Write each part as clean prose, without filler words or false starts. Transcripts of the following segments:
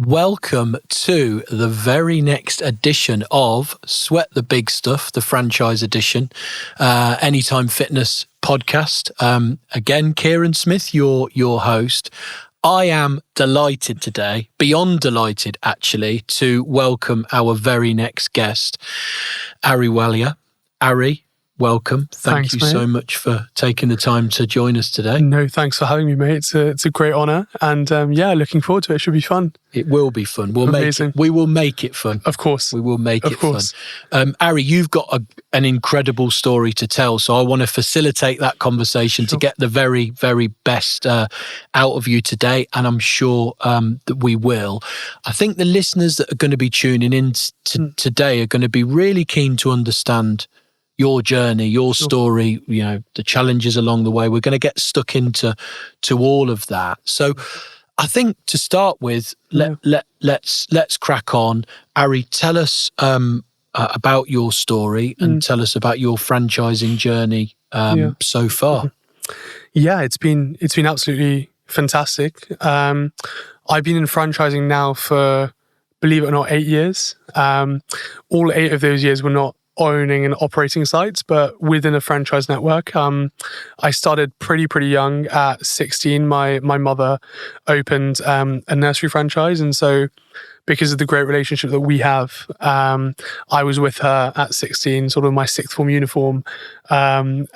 Welcome to the very next edition of Sweat the Big Stuff, the franchise edition, Anytime Fitness podcast. Again, Kieran Smith, your host. I am delighted today, beyond delighted actually, to welcome our very next guest, Aary Walia. Aary, welcome. Thank you so much for taking the time to join us today. No, thanks for having me, mate. It's a great honour, and looking forward to it. It should be fun. It will be fun. We will make it fun. Of course. We will make it fun. Aary, you've got an incredible story to tell, so I want to facilitate that conversation to get the very, very best out of you today, and I'm sure that we will. I think the listeners that are going to be tuning in today are going to be really keen to understand your journey, your story, the challenges along the way. We're going to get stuck into all of that. So I think to start with, let's crack on. Aary, tell us about your story and tell us about your franchising journey so far. Yeah, it's been absolutely fantastic. I've been in franchising now for, believe it or not, 8 years. All 8 of those years were not owning and operating sites, but within a franchise network. I started pretty young. At 16, my mother opened a nursery franchise, and so because of the great relationship that we have, I was with her at 16, sort of my sixth form uniform, and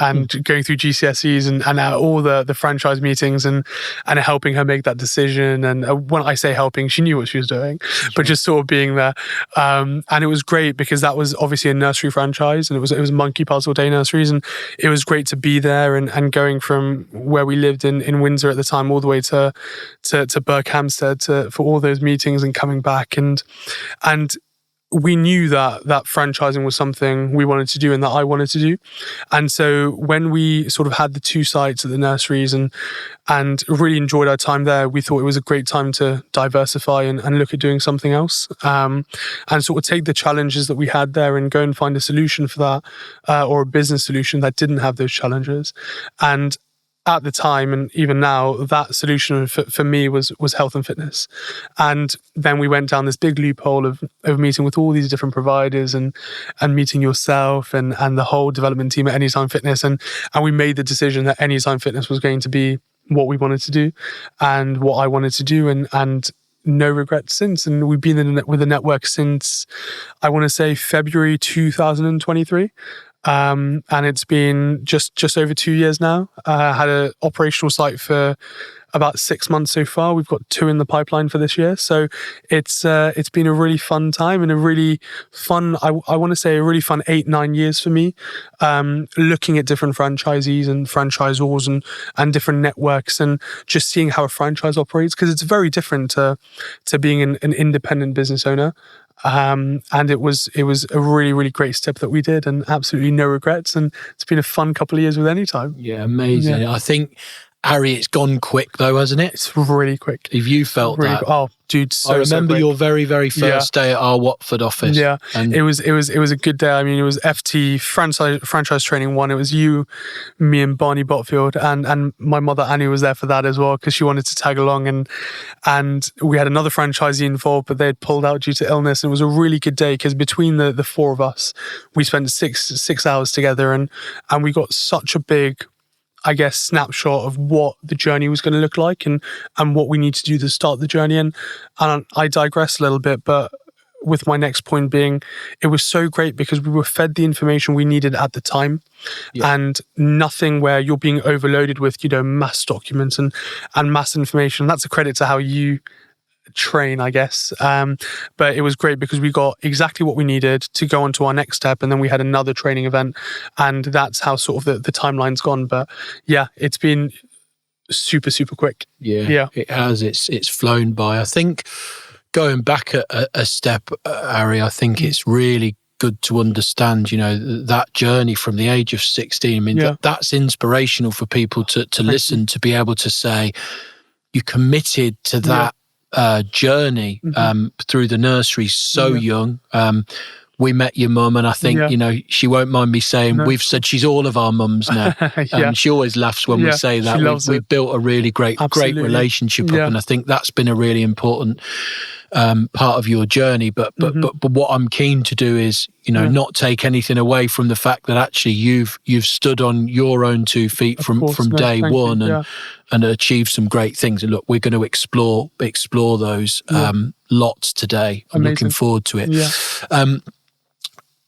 going through GCSEs and at all the franchise meetings and helping her make that decision. And when I say helping, she knew what she was doing, but just sort of being there. And it was great because that was obviously a nursery franchise, and it was Monkey Puzzle Day Nurseries, and it was great to be there and going from where we lived in Windsor at the time all the way to Berkhamsted for all those meetings and coming back. And we knew that franchising was something we wanted to do and that I wanted to do. And so when we sort of had the 2 sites at the nurseries and really enjoyed our time there, we thought it was a great time to diversify and look at doing something else, and sort of take the challenges that we had there and go and find a solution for that, or a business solution that didn't have those challenges. And at the time, and even now, that solution for me was health and fitness. And then we went down this big loophole of meeting with all these different providers and meeting yourself and the whole development team at Anytime Fitness. And we made the decision that Anytime Fitness was going to be what we wanted to do and what I wanted to do, and no regrets since. And we've been with the network since, I want to say, February 2023. And it's been just over 2 years now. Had an operational site for about 6 months so far. We've got 2 in the pipeline for this year. So it's been a really fun time and a really fun, I want to say a really fun 8-9 years for me, looking at different franchisees and franchisors and different networks and just seeing how a franchise operates, because it's very different to being an independent business owner. And it was a really, really great step that we did, and absolutely no regrets. And it's been a fun couple of years with Anytime. Yeah, amazing. Yeah. I think, Aary, it's gone quick though, hasn't it? It's really quick. Have you felt really that? Oh, dude, I remember your very, very first day at our Watford office. Yeah, and it was a good day. I mean, it was FT franchise training 1. It was you, me, and Barney Botfield, and my mother Annie was there for that as well because she wanted to tag along. And we had another franchisee involved, but they had pulled out due to illness. And it was a really good day because between the 4 of us, we spent six hours together, and we got such a big, I guess, snapshot of what the journey was going to look like and what we need to do to start the journey. And I digress a little bit, but with my next point being, it was so great because we were fed the information we needed at the time, and nothing where you're being overloaded with, mass documents and mass information. That's a credit to how you train, I guess. But it was great because we got exactly what we needed to go on to our next step, and then we had another training event, and that's how sort of the timeline's gone. But yeah, it's been super, super quick. Yeah. It has. It's flown by. I think going back a step, Aary, I think it's really good to understand, that journey from the age of 16. I mean, that's inspirational for people to listen, to be able to say you committed to that journey through the nursery so young. We met your mum, and I think, she won't mind me saying, we've said she's all of our mums now. She always laughs when we say that. We built a really great relationship up, and I think that's been a really important part of your journey. But what I'm keen to do is, not take anything away from the fact that actually you've stood on your own 2 feet from day one and achieved some great things. And look, we're going to explore those lots today. I'm looking forward to it.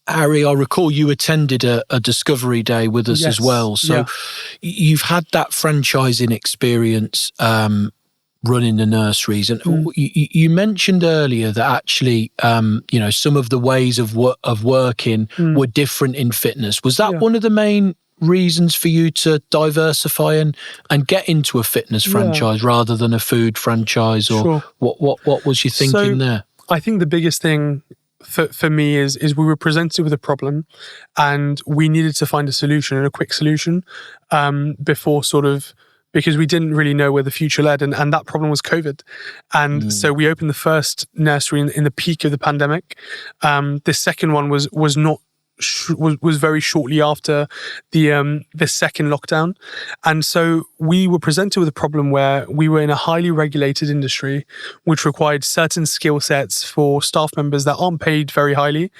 Aary, I recall you attended a discovery day with us as well. So you've had that franchising experience running the nurseries. And you mentioned earlier that actually, some of the ways of working were different in fitness. Was that one of the main reasons for you to diversify and get into a fitness franchise rather than a food franchise? Or what was your thinking there? I think the biggest thing for me is we were presented with a problem and we needed to find a solution, and a quick solution, before because we didn't really know where the future led, and that problem was COVID. And so we opened the first nursery in the peak of the pandemic. The second one was very shortly after the second lockdown. And so we were presented with a problem where we were in a highly regulated industry, which required certain skill sets for staff members that aren't paid very highly.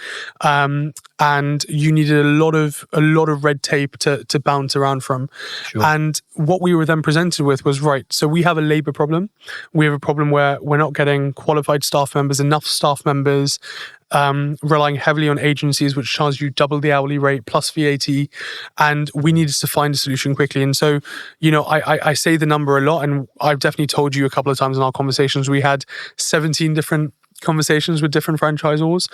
And you needed a lot of red tape to bounce around from. Sure. And what we were then presented with was, right, so we have a labor problem. We have a problem where we're not getting qualified staff members, enough staff members, relying heavily on agencies which charge you double the hourly rate plus VAT, and we needed to find a solution quickly. And so, I say the number a lot, and I've definitely told you a couple of times in our conversations, we had 17 different conversations with different franchisors,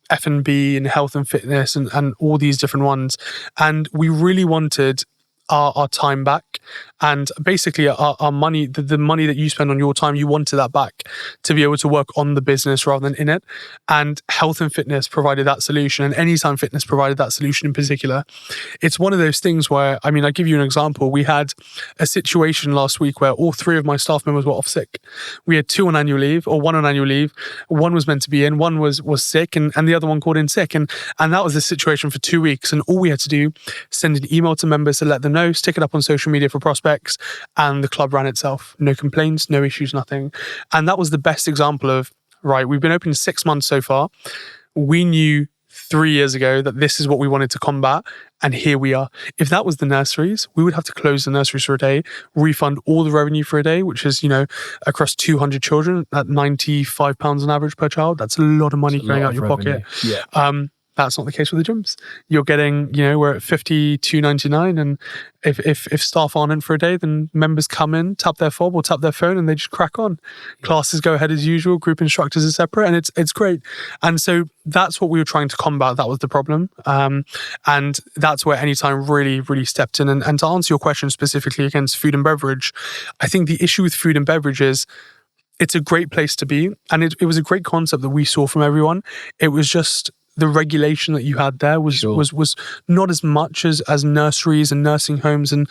F&B and health and fitness and all these different ones. And we really wanted our time back, and basically our money, the money that you spend on your time, you wanted that back to be able to work on the business rather than in it. And health and fitness provided that solution, and Anytime Fitness provided that solution in particular. It's one of those things where, I give you an example. We had a situation last week where all 3 of my staff members were off sick. We had 2 on annual leave, or 1 on annual leave. One was meant to be in, one was sick, and the other one called in sick. And that was the situation for 2 weeks. And all we had to do, send an email to members to let them know, stick it up on social media for prospects, and the club ran itself. No complaints, no issues, nothing. And that was the best example of, right, we've been open 6 months so far. We knew 3 years ago that this is what we wanted to combat, and here we are. If that was the nurseries, we would have to close the nurseries for a day, refund all the revenue for a day, which is, across 200 children at £95 on average per child. That's a lot of money going out your pocket. Yeah. That's not the case with the gyms. You're getting, we're at £52.99, and if staff aren't in for a day, then members come in, tap their fob or tap their phone, and they just crack on. Classes go ahead as usual. Group instructors are separate, and it's great. And so that's what we were trying to combat. That was the problem, and that's where Anytime really, really stepped in. And to answer your question specifically against food and beverage, I think the issue with food and beverage is, it's a great place to be, and it was a great concept that we saw from everyone. It was just the regulation that you had there was not as much as nurseries and nursing homes and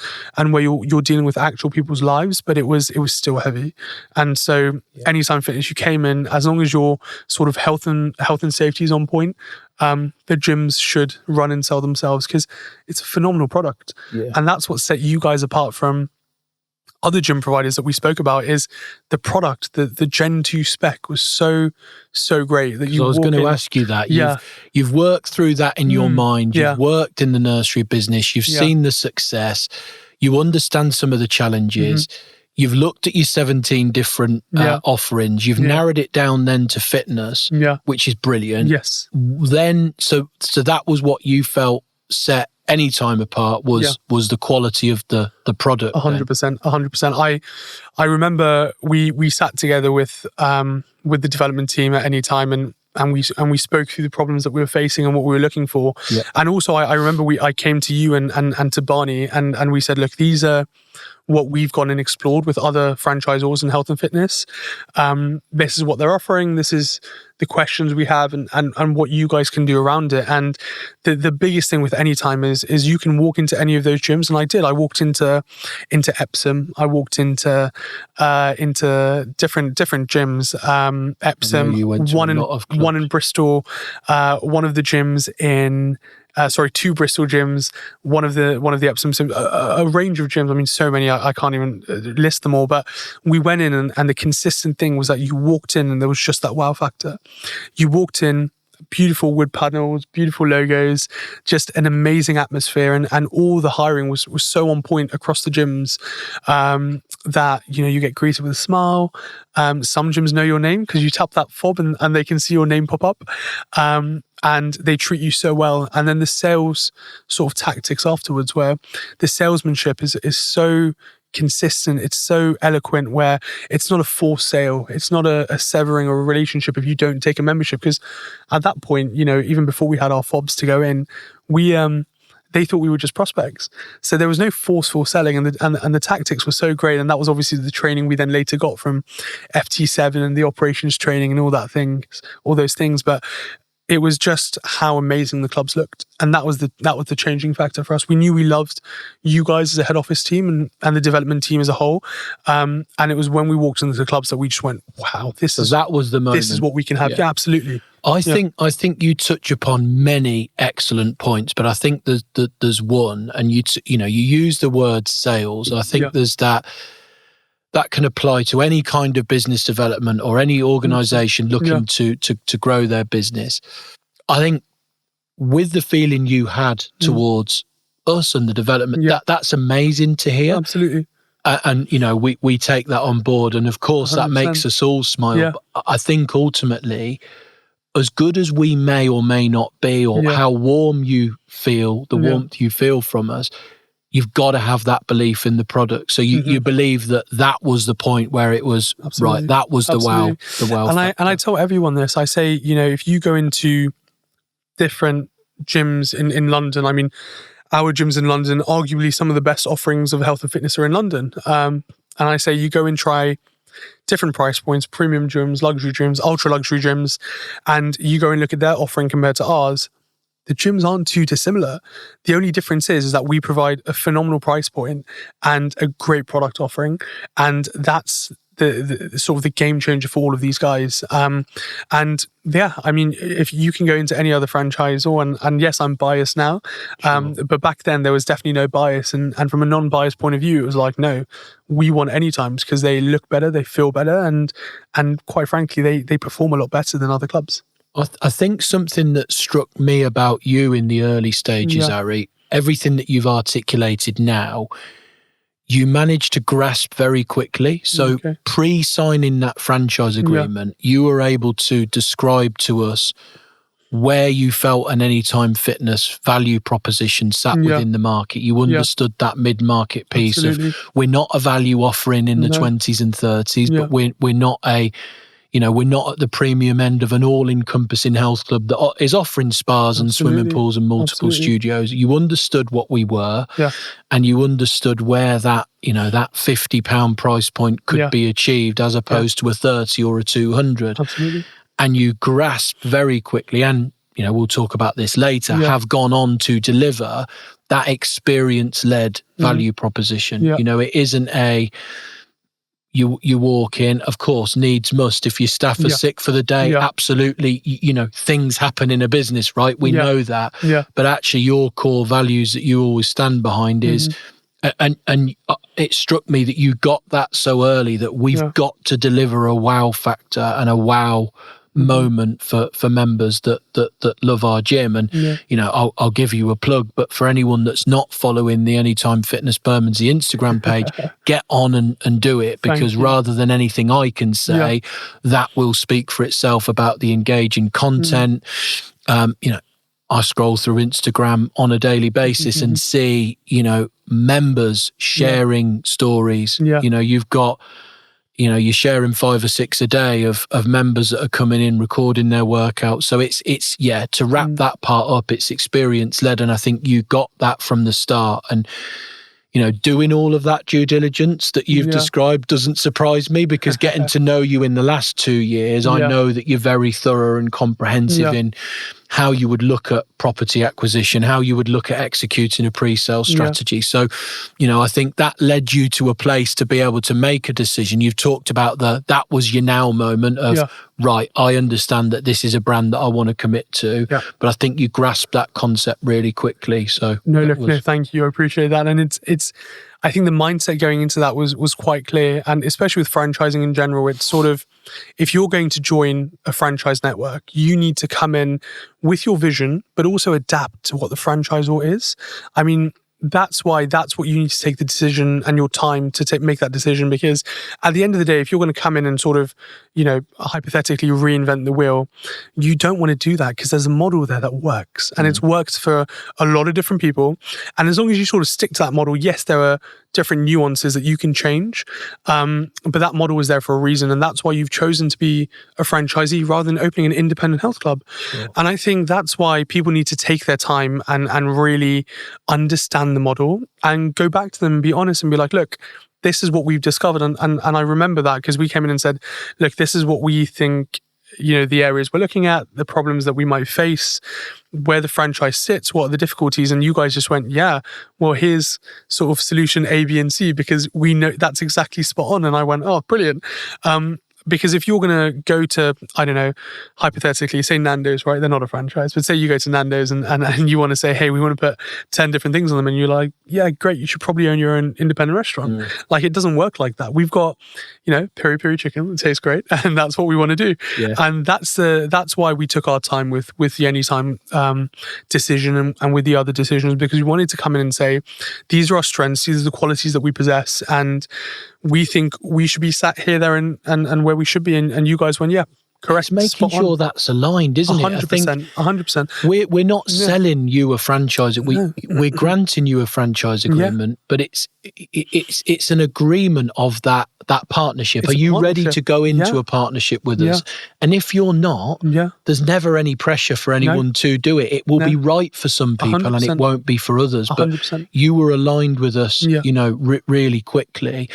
where you're dealing with actual people's lives, but it was still heavy. And so Anytime Fitness, you came in, as long as your sort of health and safety is on point, the gyms should run and sell themselves, because it's a phenomenal product. And that's what set you guys apart from other gym providers that we spoke about, is the product. The Gen 2 spec was so great that you. I was going to ask you that. You've worked through that in your mind. You've worked in the nursery business. You've seen the success. You understand some of the challenges. You've looked at your 17 different offerings. You've narrowed it down then to fitness, which is brilliant. Yes. Then, so that was what you felt set Anytime apart, was the quality of the product. 100%. I remember we sat together with the development team at Anytime, and we spoke through the problems that we were facing and what we were looking for. And also I remember I came to you and to Barney and we said, look, these are what we've gone and explored with other franchisors in health and fitness. This is what they're offering. This is the questions we have and what you guys can do around it. And the biggest thing with Anytime is you can walk into any of those gyms. And I did. I walked into Epsom. I walked into different gyms. Epsom, one in Bristol, one of the gyms in two Bristol gyms, one of the Epsom, a range of gyms. I mean, so many, I can't even list them all, but we went in and the consistent thing was that you walked in and there was just that wow factor. You walked in, beautiful wood panels, beautiful logos, just an amazing atmosphere, and all the hiring was so on point across the gyms that you get greeted with a smile. Some gyms know your name because you tap that fob and they can see your name pop up, and they treat you so well. And then the sales sort of tactics afterwards, where the salesmanship is so consistent, it's so eloquent, where it's not a forced sale, it's not a severing of a relationship if you don't take a membership, because at that point, even before we had our fobs to go in, they thought we were just prospects. So there was no forceful selling, and the tactics were so great. And that was obviously the training we then later got from FT7 and the operations training and all those things. But it was just how amazing the clubs looked, and that was the changing factor for us. We knew we loved you guys as a head office team and the development team as a whole, and it was when we walked into the clubs that we just went, "Wow, that was the moment. This is what we can have." Yeah, absolutely. I think you touch upon many excellent points, but I think there's one, and you use the word sales. I think there's that can apply to any kind of business development or any organization looking to grow their business. I think with the feeling you had towards us and the development, that's amazing to hear. Absolutely. And we take that on board, and of course 100%. That makes us all smile. Yeah. But I think ultimately, as good as we may or may not be, or how warm you feel, the warmth you feel from us, you've got to have that belief in the product. So you believe that was the point where it was right. That was the wow. And I tell everyone this. I say, if you go into different gyms in London, I mean, our gyms in London, arguably some of the best offerings of health and fitness are in London. And I say you go and try different price points, premium gyms, luxury gyms, ultra luxury gyms, and you go and look at their offering compared to ours. The gyms aren't too dissimilar. The only difference is that we provide a phenomenal price point and a great product offering, and that's the sort of the game changer for all of these guys. And yeah, I mean, if you can go into any other franchisor, and yes, I'm biased now, but back then there was definitely no bias, and from a non-biased point of view, it was like, no, we want Anytimes because they look better, they feel better, and quite frankly, they perform a lot better than other clubs. I think something that struck me about you in the early stages, Aary, everything that you've articulated now, you managed to grasp very quickly. So pre-signing that franchise agreement, you were able to describe to us where you felt an Anytime Fitness value proposition sat within the market. You understood that mid-market piece of, we're not a value offering in the 20s and 30s, but we're not we're not at the premium end of an all-encompassing health club that is offering spas and swimming pools and multiple studios. You understood what we were, and you understood where that that £50 price point could be achieved as opposed to a 30 or a 200. Absolutely. And you grasped very quickly, and we'll talk about this later, have gone on to deliver that experience-led value proposition. It isn't a you walk in, of course, needs must. If your staff are sick for the day, absolutely, things happen in a business, right? We know that. But actually your core values that you always stand behind is, and it struck me that you got that so early that we've got to deliver a wow factor and a wow moment for members that love our gym. And I'll give you a plug, but for anyone that's not following the Anytime Fitness Bermondsey Instagram page, get on and do it, because rather than anything I can say, that will speak for itself about the engaging content. I scroll through Instagram on a daily basis and see members sharing stories. You've got you're sharing 5 or 6 a day of members that are coming in, recording their workouts. So it's to wrap that part up, it's experience led. And I think you got that from the start. And, doing all of that due diligence that you've described doesn't surprise me, because getting to know you in the last 2 years, I know that you're very thorough and comprehensive how you would look at property acquisition, how you would look at executing a pre-sale strategy. So, I think that led you to a place to be able to make a decision. You've talked about that was your now moment of, right, I understand that this is a brand that I want to commit to, but I think you grasped that concept really quickly. So no, thank you. I appreciate that. And it's I think the mindset going into that was quite clear. And especially with franchising in general, it's sort of, if you're going to join a franchise network, you need to come in with your vision, but also adapt to what the franchisor is. I mean, that's what you need to take the decision and your time to make that decision, because at the end of the day, if you're going to come in and sort of, hypothetically reinvent the wheel, you don't want to do that, because there's a model there that works, and it's worked for a lot of different people. And as long as you sort of stick to that model, yes, there are different nuances that you can change, but that model is there for a reason, and that's why you've chosen to be a franchisee rather than opening an independent health club. And I think that's why people need to take their time and really understand the model and go back to them and be honest and be like, look, this is what we've discovered. And I remember that, because we came in and said, look, this is what we think, the areas we're looking at, the problems that we might face, where the franchise sits, what are the difficulties. And you guys just went, well, here's sort of solution A, B, and C, because we know that's exactly spot on. And I went, oh, brilliant. Because if you're going to go to, I don't know, hypothetically, say Nando's, right? They're not a franchise, but say you go to Nando's and you want to say, hey, we want to put 10 different things on them. And you're like, yeah, great. You should probably own your own independent restaurant. Like, it doesn't work like that. We've got, peri peri chicken that tastes great. And that's what we want to do. Yeah. And that's why we took our time with the Anytime decision and with the other decisions, because we wanted to come in and say, these are our strengths. These are the qualities that we possess. And we think we should be sat here, there, and where we should be. And you guys went, yeah, correct. It's making sure that's aligned, isn't 100%, it? I think 100%. We're not selling you a franchise. We're granting you a franchise agreement, but it's an agreement of that partnership. Are you ready to go into a partnership with us? And if you're not, there's never any pressure for anyone to do it. It will be right for some people 100%. And it won't be for others. 100%. But you were aligned with us, really quickly.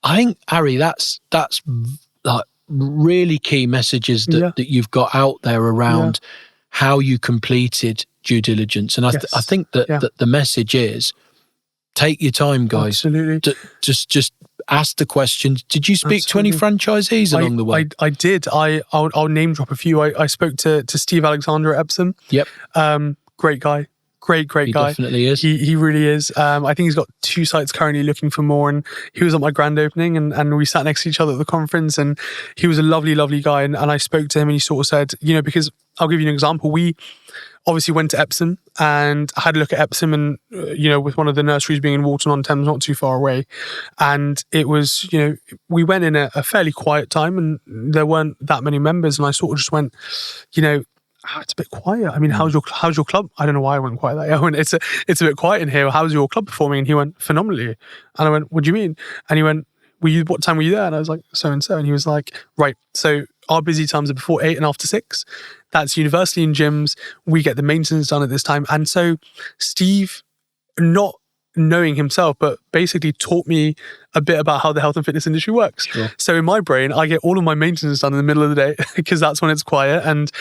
I think, Aary, that's like really key messages that you've got out there around how you completed due diligence. And I think that the message is, take your time, guys. Absolutely. Just ask the questions. Did you speak to any franchisees along the way? I did. I'll name drop a few. I spoke to Steve Alexander at Epsom. Yep. Great guy. Great guy. He definitely is. He really is. I think he's got 2 sites currently, looking for more. And he was at my grand opening, and we sat next to each other at the conference. And he was a lovely, lovely guy. And I spoke to him, and he sort of said, because I'll give you an example. We obviously went to Epsom and had a look at Epsom, and with one of the nurseries being in Walton-on-Thames, not too far away. And it was, we went in a fairly quiet time, and there weren't that many members. And I sort of just went, it's a bit quiet. I mean, how's your club? I don't know why I went quiet. I went, it's a bit quiet in here. How's your club performing? And he went, phenomenally. And I went, what do you mean? And he went, what time were you there? And I was like, so and so. And he was like, right, so our busy times are before 8 and after 6. That's universally in gyms. We get the maintenance done at this time. And so Steve, not knowing himself, but basically taught me a bit about how the health and fitness industry works. Sure. So in my brain, I get all of my maintenance done in the middle of the day, because that's when it's quiet. And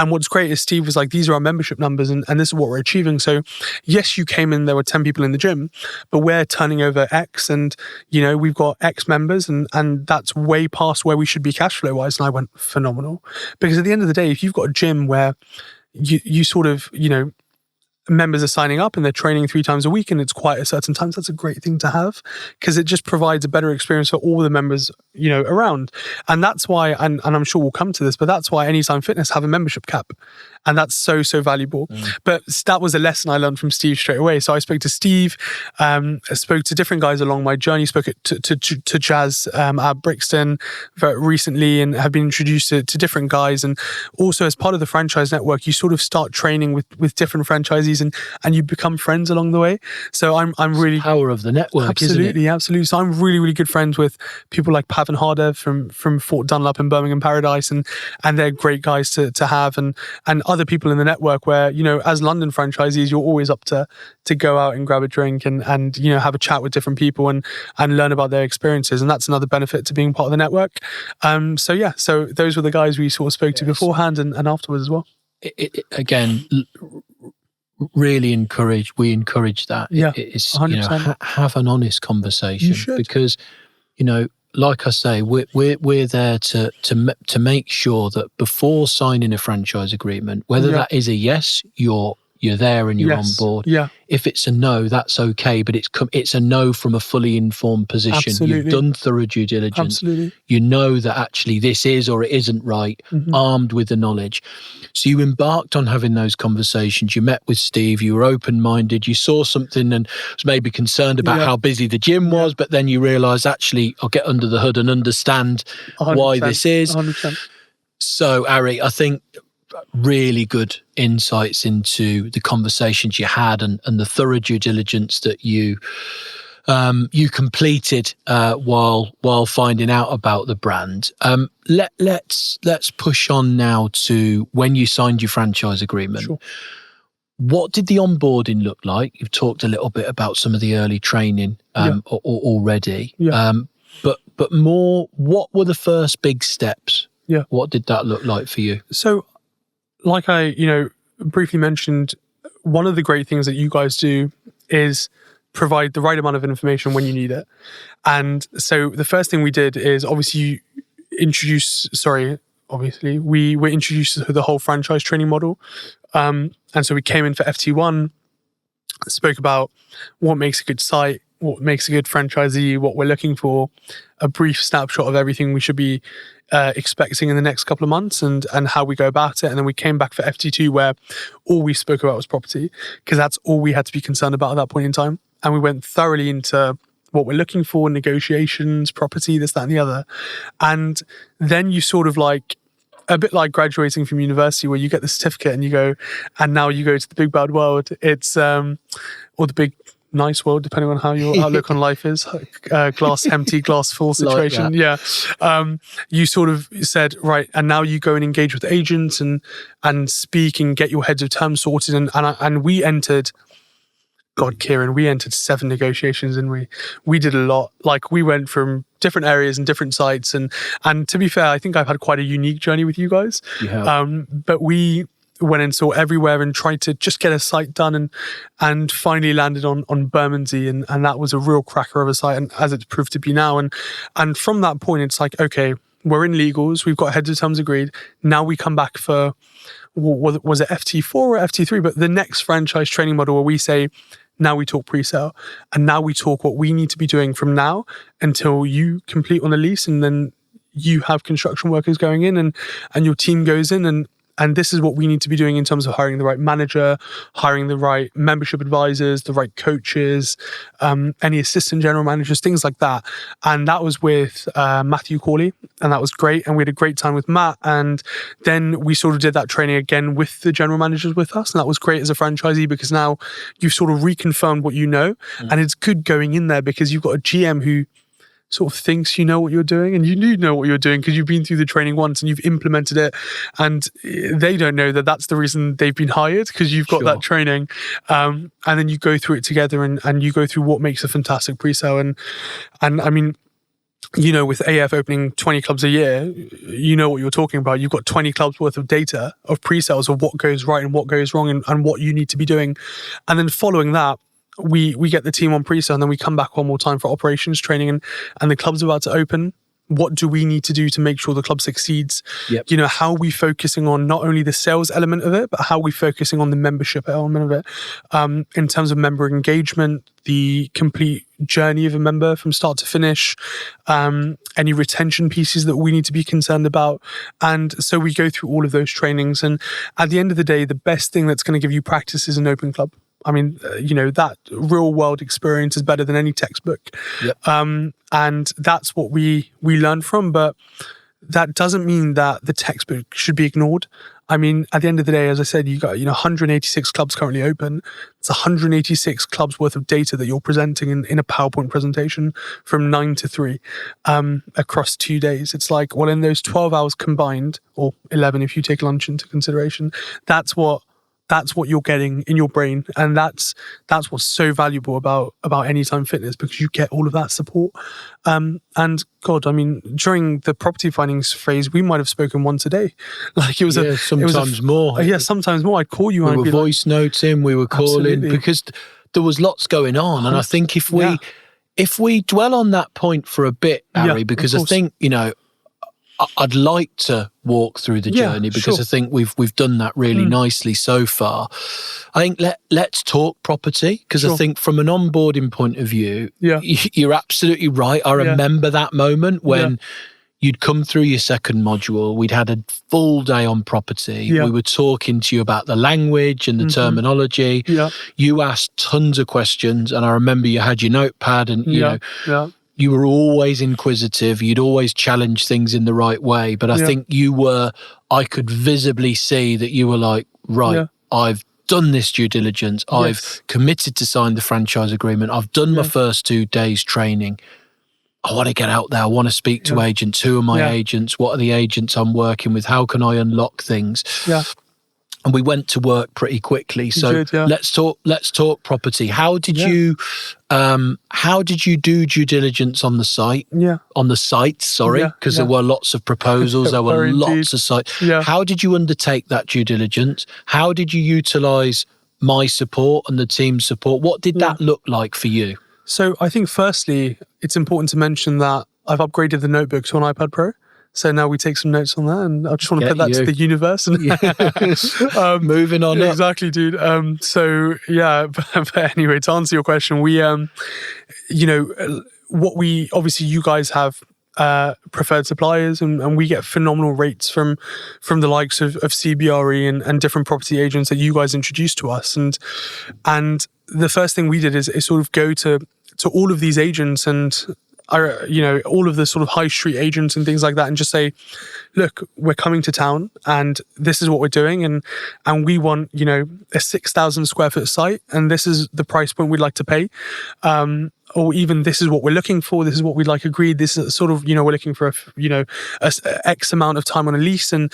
what's great is Steve was like, these are our membership numbers, and this is what we're achieving. So yes, you came in, there were 10 people in the gym, but we're turning over X, and we've got X members, and that's way past where we should be cash flow wise. And I went, phenomenal. Because at the end of the day, if you've got a gym where you sort of, members are signing up and they're training 3 times a week and it's quiet at certain times, that's a great thing to have, because it just provides a better experience for all the members, around. And that's why, and I'm sure we'll come to this, but that's why Anytime Fitness have a membership cap. And that's so valuable. But that was a lesson I learned from Steve straight away. So I spoke to Steve, I spoke to different guys along my journey, spoke to Jazz at Brixton very recently, and have been introduced to different guys. And also as part of the franchise network, you sort of start training with different franchisees, and you become friends along the way. So I'm really... It's the power of the network, isn't it? Absolutely. So I'm really, really good friends with people like Pavan Hardev from Fort Dunlop in Birmingham Paradise, and they're great guys to have, and other people in the network where, as London franchisees, you're always up to go out and grab a drink and have a chat with different people and learn about their experiences. And that's another benefit to being part of the network. So those were the guys we sort of spoke to beforehand and afterwards as well. again, really we encourage that. Yeah, It's 100%. have an honest conversation, You should. because like I say, we're there to make sure that before signing a franchise agreement, whether that is a yes, you're there and you're on board. Yeah, If it's a no, that's okay, but it's a no from a fully informed position. absolutely. You've done thorough due diligence. Absolutely. You know that actually this is or it isn't right, armed with the knowledge. So you embarked on having those conversations. You met with Steve. You were open-minded. You saw something and was maybe concerned about how busy the gym was, but then you realised, actually, I'll get under the hood and understand 100%, why this is. 100%. So, Aary, I think really good insights into the conversations you had and the thorough due diligence that you completed while finding out about the brand. Let's push on now to when you signed your franchise agreement. Sure. What did the onboarding look like? You've talked a little bit about some of the early training already. Yeah. But more, what were the first big steps? Yeah. What did that look like for you? So, like I, briefly mentioned, one of the great things that you guys do is provide the right amount of information when you need it. And so the first thing we did is we were introduced to the whole franchise training model. And so we came in for FT1, spoke about what makes a good site, what makes a good franchisee, what we're looking for, a brief snapshot of everything we should be expecting in the next couple of months and how we go about it. And then we came back for FT2, where all we spoke about was property, because that's all we had to be concerned about at that point in time. And we went thoroughly into what we're looking for, negotiations, property, this, that, and the other. And then you sort of like, a bit like graduating from university, where you get the certificate and you go, and now you go to the big bad world. It's, or the big nice world, depending on how your outlook on life is, glass empty, glass full situation. Like you sort of said, right, and now you go and engage with agents and speak and get your heads of terms sorted. And we entered, God, Kieran, we entered 7 negotiations, and we did a lot. Like, we went from different areas and different sites, and to be fair, I think I've had quite a unique journey with you guys. But we went and saw everywhere and tried to just get a site done, and finally landed on Bermondsey, and that was a real cracker of a site, and as it's proved to be now. And from that point, it's like, okay, we're in legals, we've got heads of terms agreed. Now we come back for, was it FT4 or FT3? But the next franchise training model, where we say, now we talk pre-sale, and now we talk what we need to be doing from now until you complete on the lease, and then you have construction workers going in, and your team goes in, and this is what we need to be doing in terms of hiring the right manager, hiring the right membership advisors, the right coaches, any assistant general managers, things like that. And that was with Matthew Corley, and that was great. And we had a great time with Matt. And then we sort of did that training again with the general managers with us. And that was great as a franchisee, because now you've sort of reconfirmed what you know. And it's good going in there because you've got a GM who sort of thinks you know what you're doing, and you do know what you're doing because you've been through the training once and you've implemented it, and they don't know that that's the reason they've been hired, because you've got that training, and then you go through it together, and you go through what makes a fantastic pre-sale. And I mean, with AF opening 20 clubs a year, you know what you're talking about. You've got 20 clubs worth of data of pre-sales of what goes right and what goes wrong, and what you need to be doing. And then following that, we get the team on pre-sale, and then we come back one more time for operations training, and the club's about to open. What do we need to do to make sure the club succeeds? Yep. How are we focusing on not only the sales element of it, but how are we focusing on the membership element of it? In terms of member engagement, the complete journey of a member from start to finish, any retention pieces that we need to be concerned about. And so we go through all of those trainings. And at the end of the day, the best thing that's going to give you practice is an open club. I mean, that real world experience is better than any textbook. Yep. And that's what we learn from. But that doesn't mean that the textbook should be ignored. I mean, at the end of the day, as I said, you got 186 clubs currently open. It's 186 clubs worth of data that you're presenting in a PowerPoint presentation from 9 to 3 across 2 days. It's like, well, in those 12 hours combined, or 11 if you take lunch into consideration, that's what that's what you're getting in your brain, and that's what's so valuable about Anytime Fitness, because you get all of that support. And God, I mean, during the property findings phase, we might have spoken once a day. Like sometimes more. Yeah, sometimes more. I'd call you. We and were I'd be voice noting, we were calling, Absolutely. because there was lots going on. And I think if we dwell on that point for a bit, Aary, because I think, I'd like to walk through the journey, because I think we've done that really nicely so far. I think let's talk property, because I think from an onboarding point of view, you're absolutely right. I remember that moment when you'd come through your second module. We'd had a full day on property. We were talking to you about the language and the terminology. You asked tons of questions, and I remember you had your notepad, and you were always inquisitive. You'd always challenge things in the right way. But I think I could visibly see that you were like, right, I've done this due diligence. I've committed to sign the franchise agreement. I've done my first 2 days training. I want to get out there. I want to speak to agents. Who are my agents? What are the agents I'm working with? How can I unlock things? And we went to work pretty quickly. So let's talk property. How did you do due diligence on the site? On the site, sorry, because there were lots of proposals. There were lots of sites. How did you undertake that due diligence? How did you utilize my support and the team's support? What did that look like for you? So I think firstly, it's important to mention that I've upgraded the notebook to an iPad Pro. So now we take some notes on that, and I just want to put that to the universe. And moving on. Exactly, dude. But anyway, to answer your question, we, obviously you guys have preferred suppliers, and we get phenomenal rates from the likes of CBRE and different property agents that you guys introduced to us. And the first thing we did is sort of go to all of these agents and all of the sort of high street agents and things like that, and just say, look, we're coming to town and this is what we're doing, and we want, a 6,000 square foot site, and this is the price point we'd like to pay. Or even this is what we're looking for. This is what we'd like agreed. This is sort of, we're looking for a X amount of time on a lease, and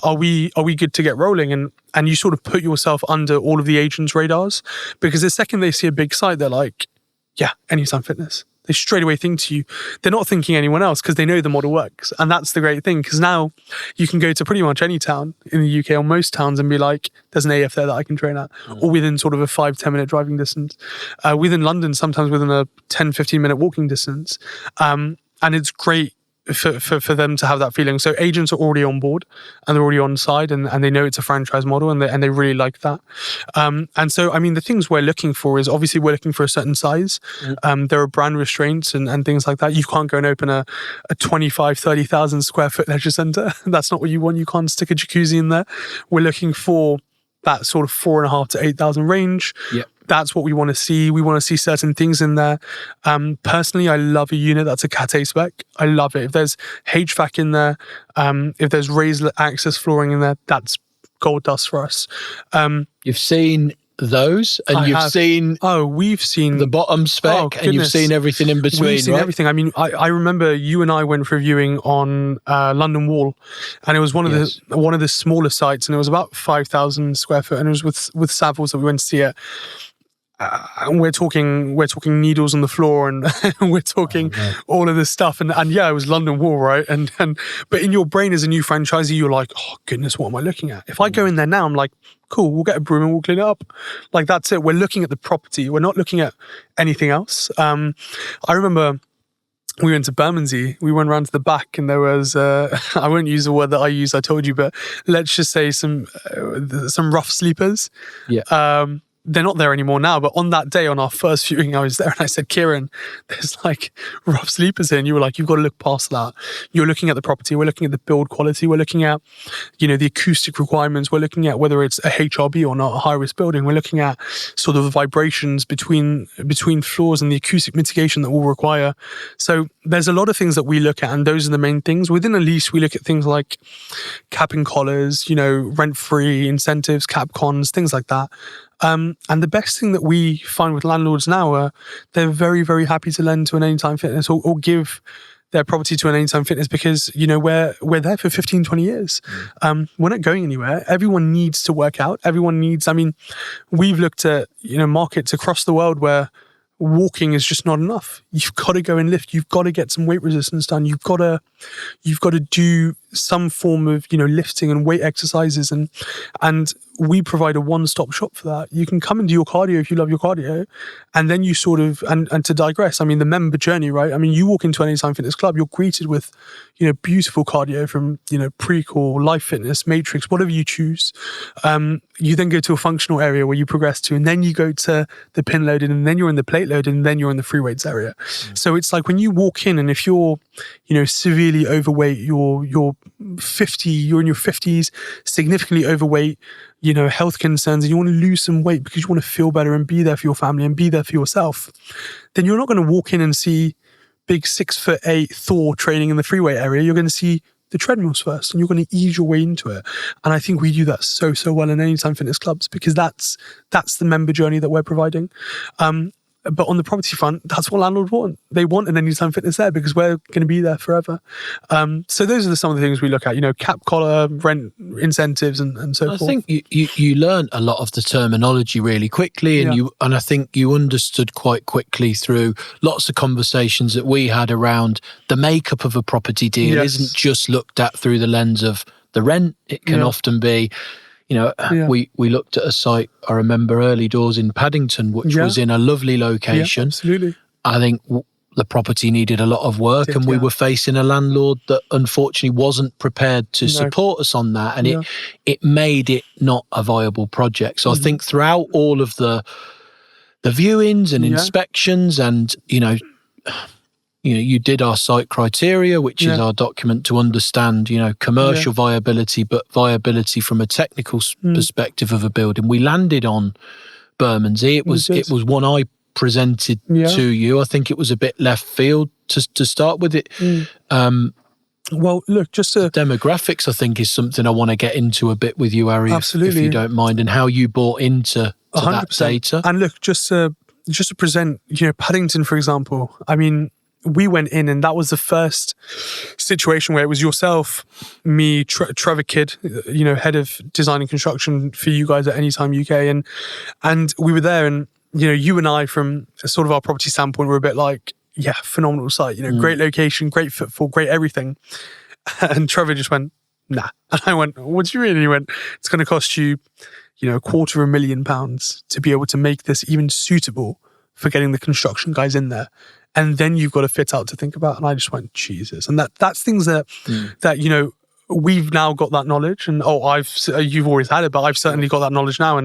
are we good to get rolling? And you sort of put yourself under all of the agents' radars, because the second they see a big site, they're like, yeah, Anytime Fitness. They straight away think to you. They're not thinking anyone else, because they know the model works. And that's the great thing, because now you can go to pretty much any town in the UK, or most towns, and be like, there's an AF there that I can train at, or within sort of a 5-10 minute driving distance. Within London, sometimes within a 10-15 minute walking distance. And it's great for them to have that feeling. So agents are already on board, and they're already on side, and they know it's a franchise model, and they really like that. And so, I mean, the things we're looking for is, obviously we're looking for a certain size. There are brand restraints and things like that. You can't go and open a 25, 30,000 square foot leisure centre. That's not what you want. You can't stick a jacuzzi in there. We're looking for that sort of 4,500 to 8,000 range. That's what we want to see. We want to see certain things in there. Personally, I love a unit that's a Cat A spec. I love it. If there's HVAC in there, if there's raised access flooring in there, that's gold dust for us. You've seen those, and we've seen the bottom spec, and you've seen everything in between. We've seen everything. I mean, I remember you and I went for viewing on London Wall, and it was one of the smaller sites, and it was about 5,000 square foot, and it was with Savills that we went to see it. And we're talking needles on the floor, and we're talking all of this stuff, and it was London Wall, right? And but in your brain as a new franchisee, you're like, oh goodness, what am I looking at? If I go in there now, I'm like, cool, we'll get a broom and we'll clean it up. Like, that's it. We're looking at the property. We're not looking at anything else. I remember we went to Bermondsey. We went around to the back, and there was I won't use the word that I use, I told you, but let's just say some rough sleepers. They're not there anymore now, but on that day, on our first viewing, I was there, and I said, Kieran, there's like rough sleepers here. And you were like, you've got to look past that. You're looking at the property. We're looking at the build quality. We're looking at, the acoustic requirements. We're looking at whether it's a HRB or not, a high-risk building. We're looking at sort of the vibrations between floors and the acoustic mitigation that we'll require. So there's a lot of things that we look at, and those are the main things. Within a lease, we look at things like cap and collars, rent-free incentives, cap cons, things like that. And the best thing that we find with landlords now are they're very, very happy to lend to an Anytime Fitness or give their property to an Anytime Fitness because, we're there for 15, 20 years. We're not going anywhere. Everyone needs to work out. We've looked at, markets across the world where walking is just not enough. You've got to go and lift. You've got to get some weight resistance done. You've got to do some form of, lifting and weight exercises. And we provide a one-stop shop for that. You can come and do your cardio if you love your cardio. And then you sort of, and to digress, the member journey, right? You walk into an Anytime Fitness club, you're greeted with, beautiful cardio from, Precore, Life Fitness, Matrix, whatever you choose. You then go to a functional area where you progress to, and then you go to the pin loading, and then you're in the plate loading, and then you're in the free weights area. So it's like when you walk in, and if you're, severely overweight, you're 50, you're in your 50s, significantly overweight, health concerns, and you want to lose some weight because you want to feel better and be there for your family and be there for yourself, then you're not going to walk in and see big 6'8" Thor training in the free weight area. You're going to see the treadmills first, and you're going to ease your way into it. And I think we do that so well in Anytime Fitness clubs because that's the member journey that we're providing. But on the property front, that's what landlords want. They want an Anytime Fitness there because we're going to be there forever. So those are some of the things we look at, cap collar, rent incentives and so forth. I think you learned a lot of the terminology really quickly and I think you understood quite quickly through lots of conversations that we had around the makeup of a property deal isn't just looked at through the lens of the rent. It can often be, we looked at a site, I remember early doors in Paddington, which was in a lovely location. Yeah, absolutely. I think the property needed a lot of work and we were facing a landlord that unfortunately wasn't prepared to support us on that. And it made it not a viable project. So I think throughout all of the viewings and inspections and, you did our site criteria, which is our document to understand, commercial viability, but viability from a technical perspective of a building. We landed on Bermondsey. It was one I presented to you. I think it was a bit left field to start with it. Well, look, demographics, I think, is something I want to get into a bit with you, Aary, if you don't mind, and how you bought into that data. And look, just to present, Paddington, for example, we went in and that was the first situation where it was yourself, me, Trevor Kidd, head of design and construction for you guys at Anytime UK. And we were there and, you and I from sort of our property standpoint were a bit like, phenomenal site, great location, great footfall, great everything. And Trevor just went, nah. And I went, what do you mean? And he went, it's going to cost you, £250,000 to be able to make this even suitable for getting the construction guys in there. And then you've got a fit out to think about. And I just went, Jesus. And that's things that we've now got that knowledge. And you've always had it, but I've certainly got that knowledge now.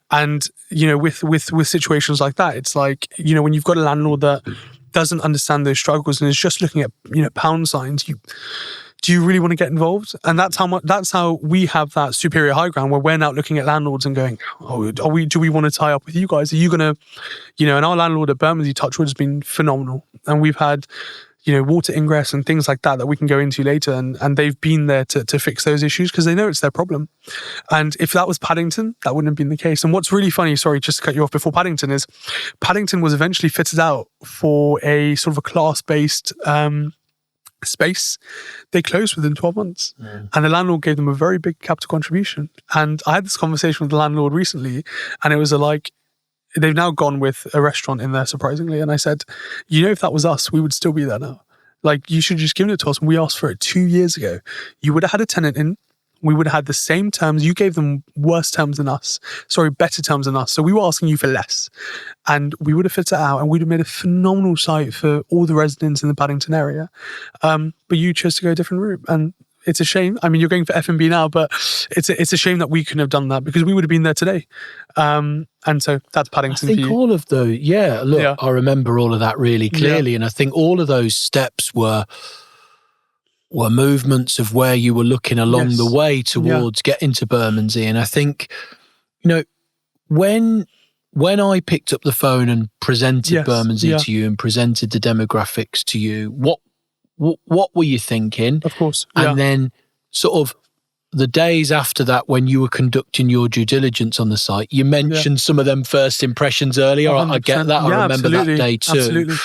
And with situations like that, it's like, when you've got a landlord that doesn't understand those struggles and is just looking at, pound signs, do you really want to get involved? And that's how we have that superior high ground where we're now looking at landlords and going, do we want to tie up with you guys? Are you going to, and our landlord at Bermondsey, Touchwood, has been phenomenal. And we've had, water ingress and things like that we can go into later. And they've been there to fix those issues because they know it's their problem. And if that was Paddington, that wouldn't have been the case. And what's really funny, sorry, just to cut you off before Paddington, is Paddington was eventually fitted out for a sort of a class-based space. They closed within 12 months and the landlord gave them a very big capital contribution. And I had this conversation with the landlord recently and it was they've now gone with a restaurant in there, surprisingly. And I said, if that was us, we would still be there now. Like, you should just give it to us. And we asked for it 2 years ago. You would have had a tenant in. We would have had the same terms. You gave them worse terms than us. Sorry, better terms than us. So we were asking you for less. And we would have fit it out and we'd have made a phenomenal site for all the residents in the Paddington area. But you chose to go a different route. And it's a shame. You're going for F&B now, but it's a shame that we couldn't have done that because we would have been there today. And so that's Paddington. I think all of those, I remember all of that really clearly. And I think all of those steps were movements of where you were looking along the way towards getting to Bermondsey. And I think, when I picked up the phone and presented Bermondsey to you and presented the demographics to you, what were you thinking? Of course. And then sort of the days after that, when you were conducting your due diligence on the site, you mentioned some of them first impressions earlier. 100%. I get that. I remember that day too. Absolutely.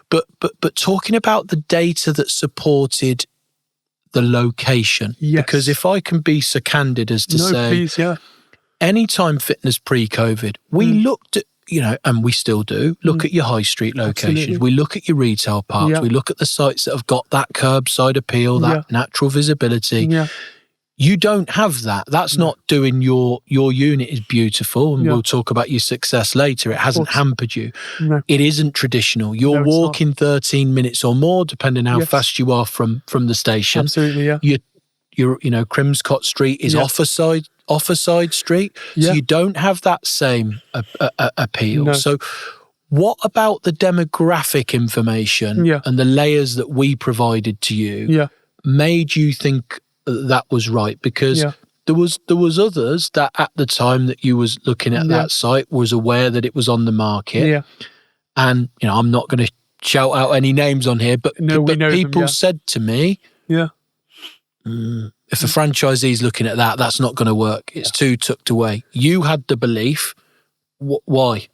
But talking about the data that supported the location, Yes. because if I can be so candid as to say, please, yeah. Anytime Fitness pre-COVID, we looked at, and we still do, look at your high street locations. Absolutely. We look at your retail parks. Yeah. We look at the sites that have got that curbside appeal, that natural visibility. Yeah. You don't have that. That's not doing your unit is beautiful, and we'll talk about your success later. It hasn't hampered you. No. It isn't traditional. You're walking 13 minutes or more, depending how fast you are from the station. Absolutely, yeah. Your Crimscott Street is off a side street, so you don't have that same appeal. No. So what about the demographic information and the layers that we provided to you made you think that was right? Because there was others that at the time that you was looking at that site was aware that it was on the market. And I'm not going to shout out any names on here, but people said to me, if a franchisee's looking at that, that's not going to work. It's too tucked away. You had the belief. Why?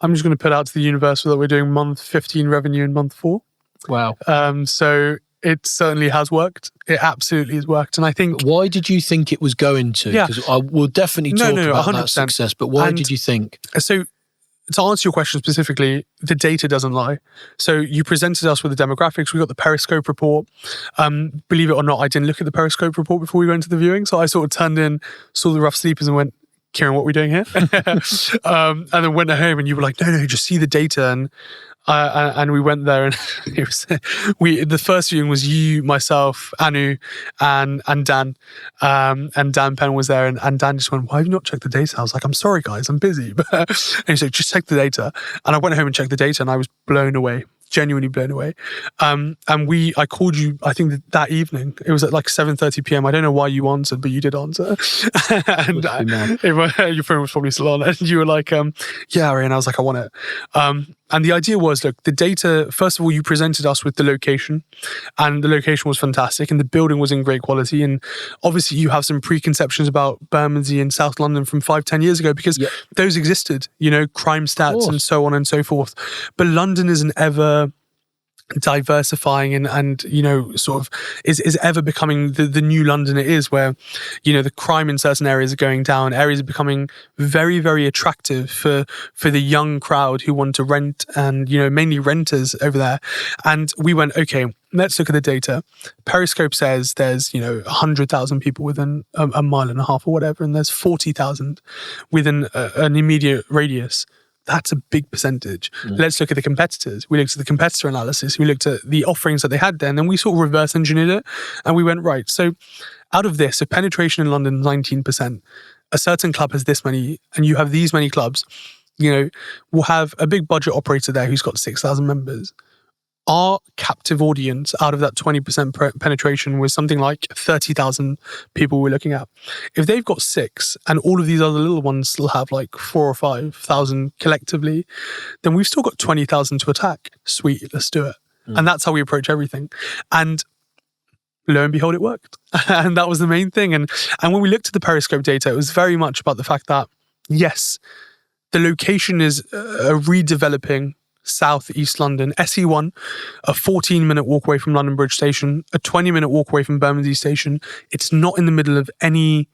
I'm just going to put out to the universe that we're doing month 15 revenue in month 4. Wow. So it certainly has worked. It absolutely has worked. And I think... Why did you think it was going to? Because I will definitely talk about 100%. That success, but why did you think? So to answer your question specifically, the data doesn't lie. So you presented us with the demographics. We got the Periscope report. Believe it or not, I didn't look at the Periscope report before we went to the viewing. So I sort of turned in, saw the rough sleepers and went, Kieran, what are we doing here? And then went home and you were like, no, just see the data. And we went there and it was the first viewing was you, myself, Anu, and Dan. And Dan Penn was there and Dan just went, why have you not checked the data? I was like, I'm sorry guys, I'm busy. And he said, just check the data. And I went home and checked the data and I was blown away. Genuinely blown away. And I called you, I think that evening. It was at like 7:30 p.m. I don't know why you answered, but you did answer. And your phone was probably still on. And you were like, yeah, Aary. And I was like, I want it. And the idea was, look, the data, first of all, you presented us with the location and the location was fantastic and the building was in great quality. And obviously you have some preconceptions about Bermondsey and South London from 5-10 years ago because those existed, crime stats and so on and so forth. But London is an ever diversifying and sort of is ever becoming the new London it is, where the crime in certain areas are going down. Areas are becoming very, very attractive for the young crowd who want to rent, and mainly renters over there. And we went, okay, let's look at the data. Periscope says there's 100,000 people within a mile and a half or whatever, and there's 40,000 within an immediate radius. That's a big percentage. Let's look at the competitors. We looked at the competitor analysis. We looked at the offerings that they had there, and then we sort of reverse engineered it. And we went, right, so out of this, if penetration in London, 19%, a certain club has this many, and you have these many clubs, we'll have a big budget operator there who's got 6,000 members. Our captive audience out of that 20% penetration was something like 30,000 people we're looking at. If they've got 6 and all of these other little ones still have like 4,000 or 5,000 collectively, then we've still got 20,000 to attack. Sweet, let's do it. And that's how we approach everything. And lo and behold, it worked. And that was the main thing. And when we looked at the Periscope data, it was very much about the fact that, yes, the location is a redeveloping South East London, SE1, a 14-minute walk away from London Bridge Station, a 20-minute walk away from Bermondsey Station. It's not in the middle of any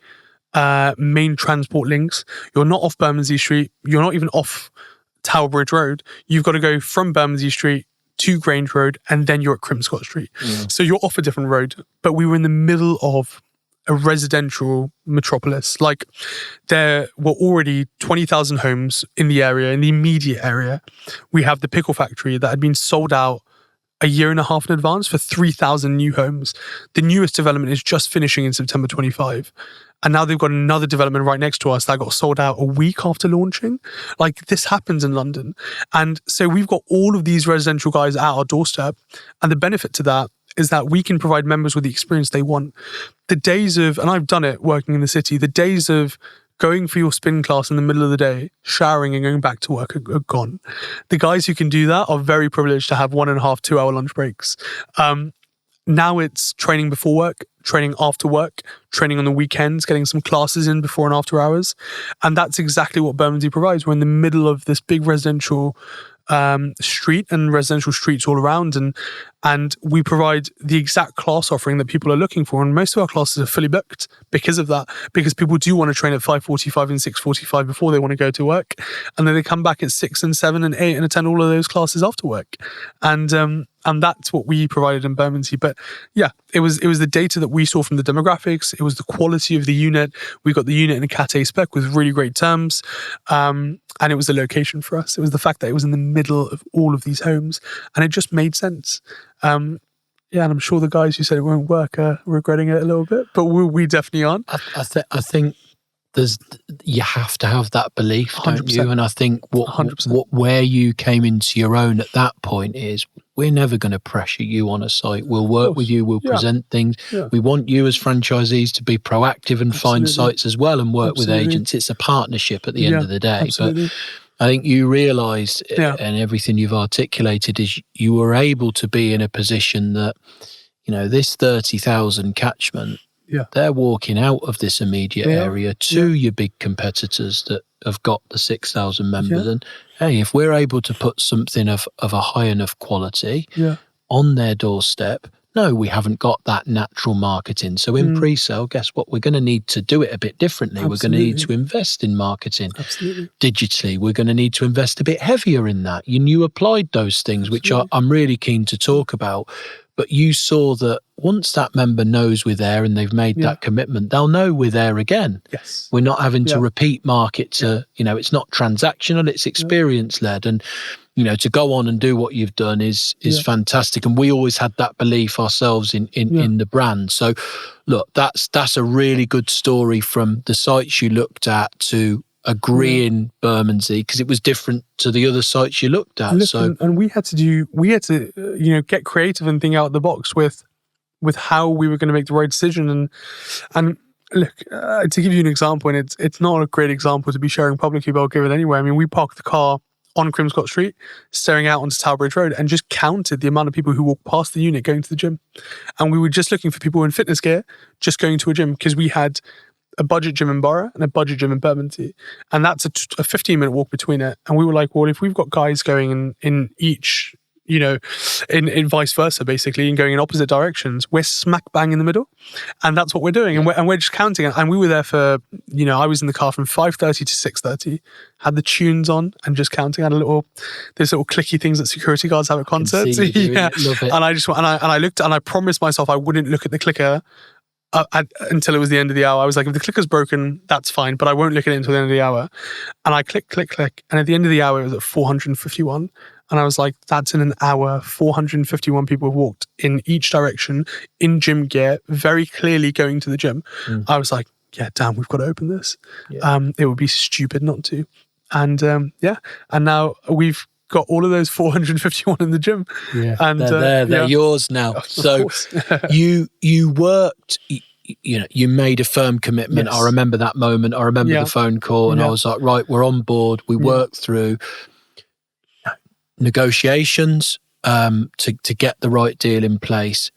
main transport links. You're not off Bermondsey Street. You're not even off Tower Bridge Road. You've got to go from Bermondsey Street to Grange Road, and then you're at Crimscott Street. So you're off a different road. But we were in the middle of a residential metropolis. Like, there were already 20,000 homes in the area, in the immediate area. We have the pickle factory that had been sold out a year and a half in advance for 3,000 new homes. The newest development is just finishing in September 25. And now they've got another development right next to us that got sold out a week after launching. Like, this happens in London. And so we've got all of these residential guys at our doorstep. And the benefit to that is that we can provide members with the experience they want. The days of, and I've done it working in the city, the days of going for your spin class in the middle of the day, showering and going back to work are gone. The guys who can do that are very privileged to have 1.5, 2 hour lunch breaks. Now it's training before work, training after work, training on the weekends, getting some classes in before and after hours. And that's exactly what Bermondsey provides. We're in the middle of this big residential street and residential streets all around, and we provide the exact class offering that people are looking for. And most of our classes are fully booked because of that, because people do want to train at 5:45 and 6:45 before they want to go to work, and then they come back at 6 and 7 and 8 and attend all of those classes after work. And that's what we provided in Bermondsey. But yeah, it was the data that we saw from the demographics. It was the quality of the unit. We got the unit in a Cat A spec with really great terms. And it was the location for us. It was the fact that it was in the middle of all of these homes, and it just made sense. Yeah, and I'm sure the guys who said it won't work are regretting it a little bit, but we definitely aren't. I think you have to have that belief, don't 100%. you? And I think where you came into your own at that point is, we're never going to pressure you on a site. We'll work with you. We'll present things. Yeah. We want you as franchisees to be proactive and find sites as well and work with agents. It's a partnership at the end of the day. But I think you realised, and everything you've articulated, is you were able to be in a position that, this 30,000 catchment, they're walking out of this immediate area to your big competitors that have got the 6,000 members. And hey, if we're able to put something of a high enough quality on their doorstep, no, we haven't got that natural marketing. So in pre-sale, guess what? We're going to need to do it a bit differently. Absolutely. We're going to need to invest in marketing. Absolutely. Digitally. We're going to need to invest a bit heavier in that. You applied those things, which I'm really keen to talk about. But you saw that once that member knows we're there and they've made that commitment, they'll know we're there again. Yes. We're not having to repeat market to, it's not transactional, it's experience-led. And, to go on and do what you've done is fantastic. And we always had that belief ourselves in the brand. So, look, that's a really good story from the sites you looked at to agreeing Bermondsey, because it was different to the other sites you looked at. And we had to get creative and think out the box with how we were going to make the right decision. And look, to give you an example, and it's not a great example to be sharing publicly, but I'll give it anyway. I mean, we parked the car on Crimscott Street, staring out onto Towerbridge Road, and just counted the amount of people who walked past the unit going to the gym. And we were just looking for people in fitness gear, just going to a gym, because we had a budget gym in Borough and a budget gym in Bermondsey. And that's a 15-minute walk between it. And we were like, well, if we've got guys going in each, in vice versa, basically, and going in opposite directions, we're smack bang in the middle. And that's what we're doing. And we're just counting. And we were there for, I was in the car from 5:30 to 6:30, had the tunes on and just counting. Had those little clicky things that security guards have at concerts. Love it. And I looked, and I promised myself I wouldn't look at the clicker until it was the end of the hour. I was like, if the clicker's broken, that's fine, but I won't look at it until the end of the hour. And I click. And at the end of the hour, it was at 451. And I was like, that's in an hour. 451 people have walked in each direction in gym gear, very clearly going to the gym. I was like, yeah, damn, we've got to open this. It would be stupid not to. And and now we've got all of those 451 in the gym. And they're yours now. So you worked, you made a firm commitment. I remember that moment. I remember the phone call, and I was like, right, we're on board. We worked through negotiations to get the right deal in place.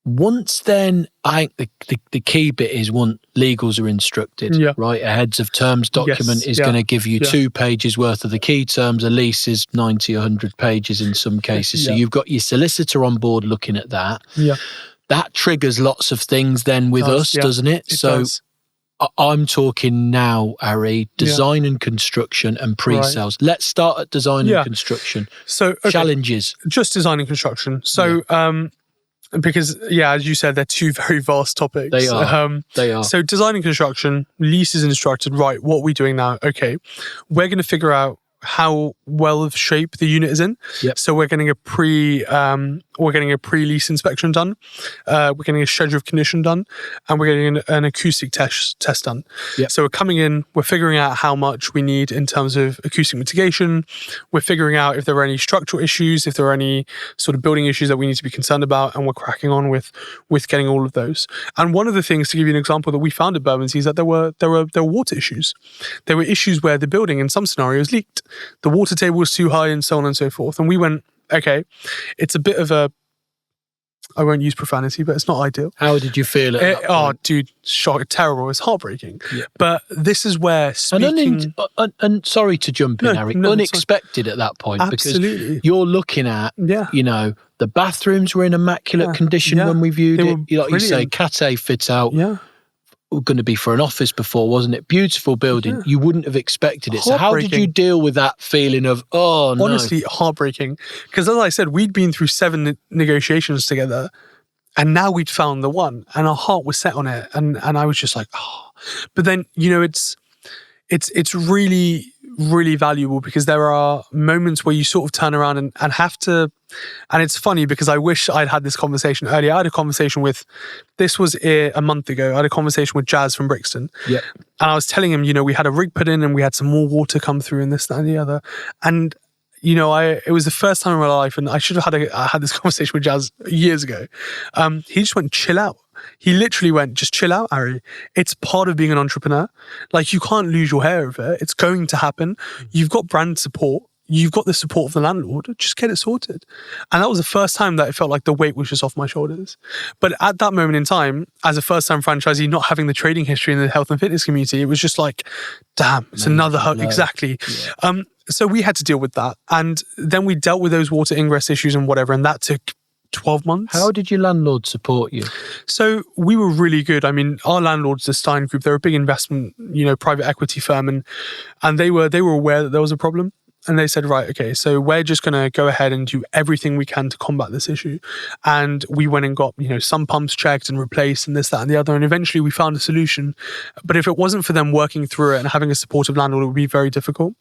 Once then, I think the key bit is once legals are instructed, right? A heads of terms document is going to give you 2 pages worth of the key terms. A lease is 90, 100 pages in some cases. So you've got your solicitor on board looking at that. That triggers lots of things then with us, doesn't it? It does. I'm talking now, Aary, design and construction and pre-sales. Right. Let's start at design and construction. So challenges. Just design and construction. So because, as you said, they're 2 very vast topics. They are. So design and construction, leases instructed, right, what are we doing now? Okay, we're going to figure out how well of shape the unit is in. So we're getting a pre-lease inspection done. We're getting a schedule of condition done, and we're getting an acoustic test done. So we're coming in, we're figuring out how much we need in terms of acoustic mitigation. We're figuring out if there are any structural issues, if there are any sort of building issues that we need to be concerned about, and we're cracking on with getting all of those. And one of the things, to give you an example, that we found at Bermondsey is that there were water issues. There were issues where the building in some scenarios leaked. The water table was too high and so on and so forth. And we went, okay, it's a bit of a I won't use profanity, but it's not ideal. How did you feel at that point? Oh, dude, shock, terrible. It's heartbreaking. Yeah. But this is where speaking... And sorry to jump in, Aary, unexpected at that point. Absolutely. Because you're looking at, the bathrooms were in immaculate condition when we viewed it. Like brilliant. You say, Cat fit out. Yeah. Going to be for an office before, wasn't it? Beautiful building. You wouldn't have expected it. So how did you deal with that feeling of, oh no? Honestly, heartbreaking. Because as I said, we'd been through 7 negotiations together, and now we'd found the one, and our heart was set on it. And I was just like, oh. But then, it's really, really valuable, because there are moments where you sort of turn around and have to, and it's funny because I wish I'd had this conversation earlier. I had a conversation this was a month ago, I had a conversation with Jazz from Brixton. Yeah. And I was telling him, we had a rig put in and we had some more water come through and this, that and the other. And, it was the first time in my life, and I should have had this conversation with Jazz years ago. He just went, chill out. He literally went, just chill out, Aary. It's part of being an entrepreneur. Like, you can't lose your hair over it. It's going to happen. You've got brand support. You've got the support of the landlord. Just get it sorted. And that was the first time that it felt like the weight was just off my shoulders. But at that moment in time, as a first-time franchisee, not having the trading history in the health and fitness community, it was just like, damn, it's another hurt. Exactly. Yeah. So we had to deal with that. And then we dealt with those water ingress issues and whatever, and that took 12 months. How did your landlord support you? So we were really good. I mean, our landlords, the Stein Group, they're a big investment, private equity firm, and they were aware that there was a problem. And they said, right, okay, so we're just going to go ahead and do everything we can to combat this issue. And we went and got, some pumps checked and replaced and this, that, and the other. And eventually we found a solution. But if it wasn't for them working through it and having a supportive landlord, it would be very difficult.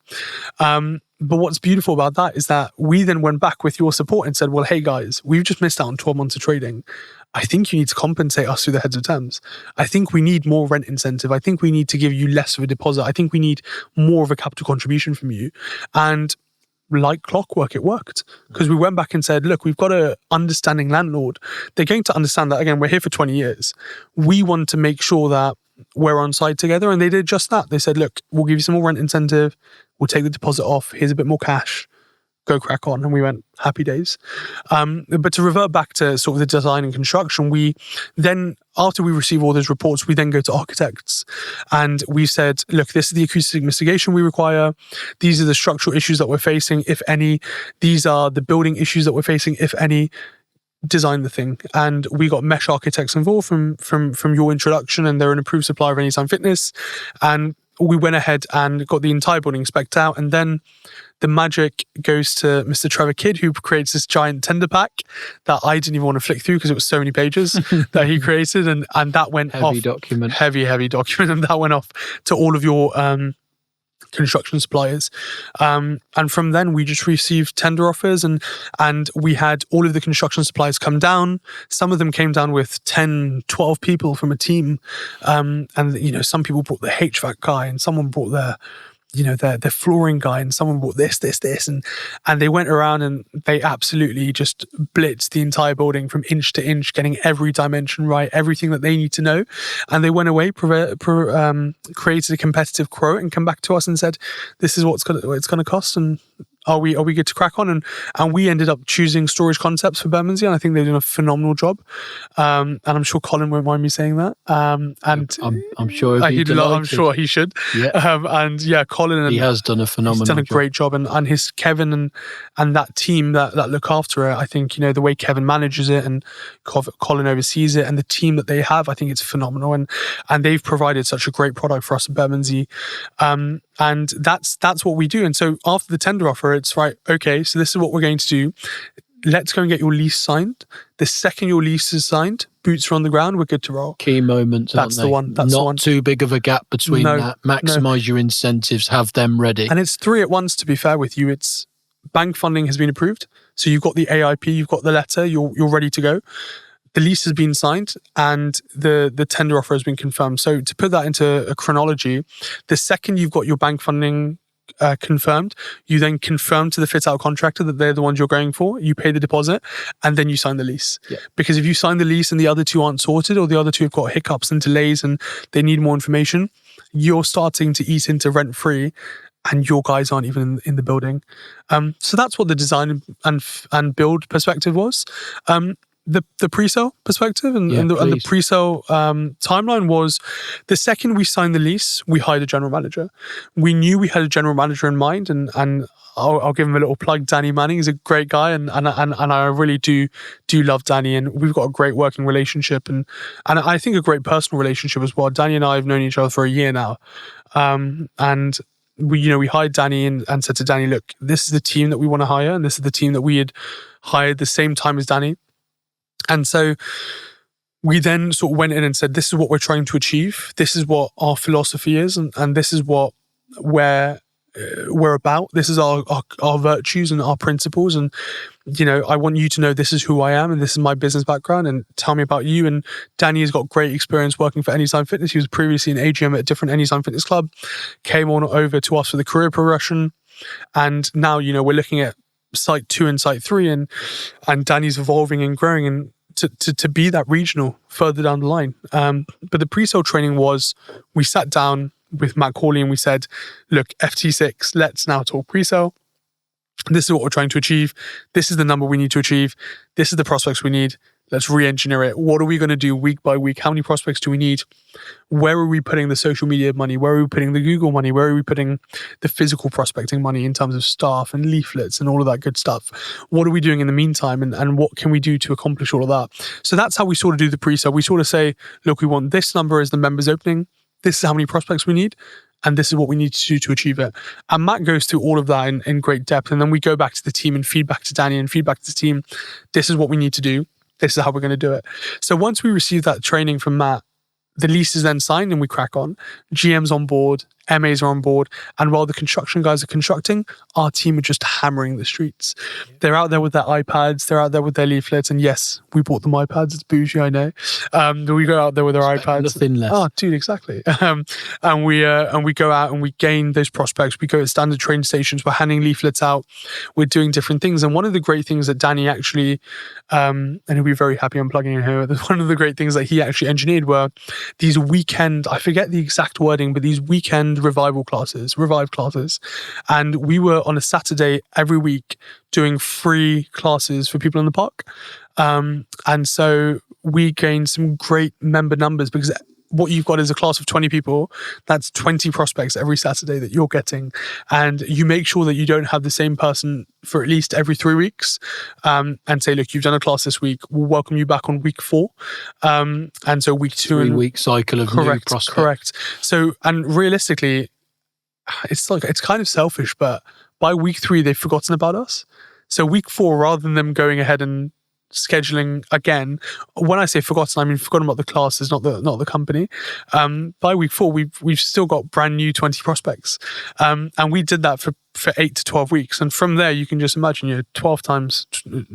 But what's beautiful about that is that we then went back with your support and said, well, hey guys, we've just missed out on 12 months of trading. I think you need to compensate us through the heads of terms. I think we need more rent incentive. I think we need to give you less of a deposit. I think we need more of a capital contribution from you. And like clockwork, it worked. Because we went back and said, look, we've got an understanding landlord. They're going to understand that, again, we're here for 20 years. We want to make sure that we're on side together. And they did just that. They said, look, we'll give you some more rent incentive. We'll take the deposit off. Here's a bit more cash. Go crack on. And we went, happy days. But to revert back to sort of the design and construction, we then, after we receive all those reports, we then go to architects and we said, look, this is the acoustic mitigation we require. These are the structural issues that we're facing, if any. These are the building issues that we're facing, if any. Design the thing. And we got Mesh Architects involved from your introduction, and they're an approved supplier of Anytime Fitness. And we went ahead and got the entire building spec'd out, and then the magic goes to Mr. Trevor Kidd, who creates this giant tender pack that I didn't even want to flick through because it was so many pages that he created, and that went off. Heavy document, and that went off to all of your construction suppliers. And from then we just received tender offers, and we had all of the construction suppliers come down. Some of them came down with 10, 12 people from a team. And some people brought the HVAC guy, and someone brought their flooring guy, and someone brought this, and they went around and they absolutely just blitzed the entire building from inch to inch, getting every dimension right, everything that they need to know. And they went away, created a competitive quote, and come back to us and said, this is what it's going to cost, and are we good to crack on? And we ended up choosing Storage Concepts for Bermondsey, and I think they've done a phenomenal job. And I'm sure Colin won't mind me saying that. And I'm sure he'd be delighted. I'm sure he should. Yeah. Colin, he has done a phenomenal job. He's done a great job, and his Kevin and that team that look after it. I think the way Kevin manages it and Colin oversees it, and the team that they have, I think it's phenomenal. And they've provided such a great product for us at Bermondsey. And that's what we do. And so after the tender offer, it's right, okay, so this is what we're going to do. Let's go and get your lease signed. The second your lease is signed, boots are on the ground, we're good to roll. Key moments, That's the one. That's not the one. Too big of a gap between that. Maximise your incentives, have them ready. And it's 3 at once, to be fair with you. It's bank funding has been approved. So you've got the AIP, you've got the letter, you're ready to go. The lease has been signed and the tender offer has been confirmed. So to put that into a chronology, the second you've got your bank funding confirmed, you then confirm to the fit-out contractor that they're the ones you're going for, you pay the deposit, and then you sign the lease. Yeah. Because if you sign the lease and the other 2 aren't sorted, or the other 2 have got hiccups and delays and they need more information, you're starting to eat into rent-free and your guys aren't even in the building. So that's what the design and build perspective was. the pre-sale perspective and the pre-sale timeline was the second we signed the lease, we hired a general manager. We knew we had a general manager in mind, and I'll give him a little plug. Danny Manning is a great guy, and I really do love Danny, and we've got a great working relationship, and I think a great personal relationship as well. Danny and I have known each other for a year now, and we hired Danny and said to Danny, look, this is the team that we want to hire, and this is the team that we had hired the same time as Danny. And so we then sort of went in and said, this is what we're trying to achieve. This is what our philosophy is, and this is what we're about. This is our virtues and our principles. And, I want you to know this is who I am and this is my business background, and tell me about you. And Danny has got great experience working for Anytime Fitness. He was previously an AGM at a different Anytime Fitness club, came on over to us for the career progression. And now, we're looking at site 2 and site 3, and Danny's evolving and growing and to be that regional further down the line. But the pre-sale training was, we sat down with Matt Corley and we said, look, FT6, let's now talk pre-sale. This is what we're trying to achieve. This is the number we need to achieve. This is the prospects we need. Let's re-engineer it. What are we going to do week by week? How many prospects do we need? Where are we putting the social media money? Where are we putting the Google money? Where are we putting the physical prospecting money in terms of staff and leaflets and all of that good stuff? What are we doing in the meantime? And what can we do to accomplish all of that? So that's how we sort of do the pre-sale. We sort of say, look, we want this number as the members opening. This is how many prospects we need. And this is what we need to do to achieve it. And Matt goes through all of that in great depth. And then we go back to the team and feedback to Danny and feedback to the team. This is what we need to do. This is how we're going to do it. So once we receive that training from Matt, the lease is then signed and we crack on. GM's on board, MAs are on board. And while the construction guys are constructing, our team are just hammering the streets. They're out there with their iPads, they're out there with their leaflets. And yes, we bought them iPads. It's bougie, I know. But we go out there with our iPads. Nothing less. Oh, dude, exactly. And we go out and we gain those prospects. We go to standard train stations. We're handing leaflets out. We're doing different things. And one of the great things that Danny actually, and he'll be very happy I'm plugging in here. One of the great things that he actually engineered were these weekend, I forget the exact wording, but these weekend revive classes. And we were on a Saturday every week doing free classes for people in the park. And so we gained some great member numbers, because what you've got is a class of 20 people. That's 20 prospects every Saturday that you're getting. And you make sure that you don't have the same person for at least every 3 weeks, and say, look, you've done a class this week. We'll welcome you back on week 4. And so week 2. 3-week cycle of new prospects. Correct. So, and realistically, it's kind of selfish, but by week 3, they've forgotten about us. So week 4, rather than them going ahead and scheduling again, when I say forgotten, I mean forgotten about the classes, not the company. By week 4, we've still got brand new 20 prospects, and we did that for 8 to 12 weeks. And from there, you can just imagine 12 times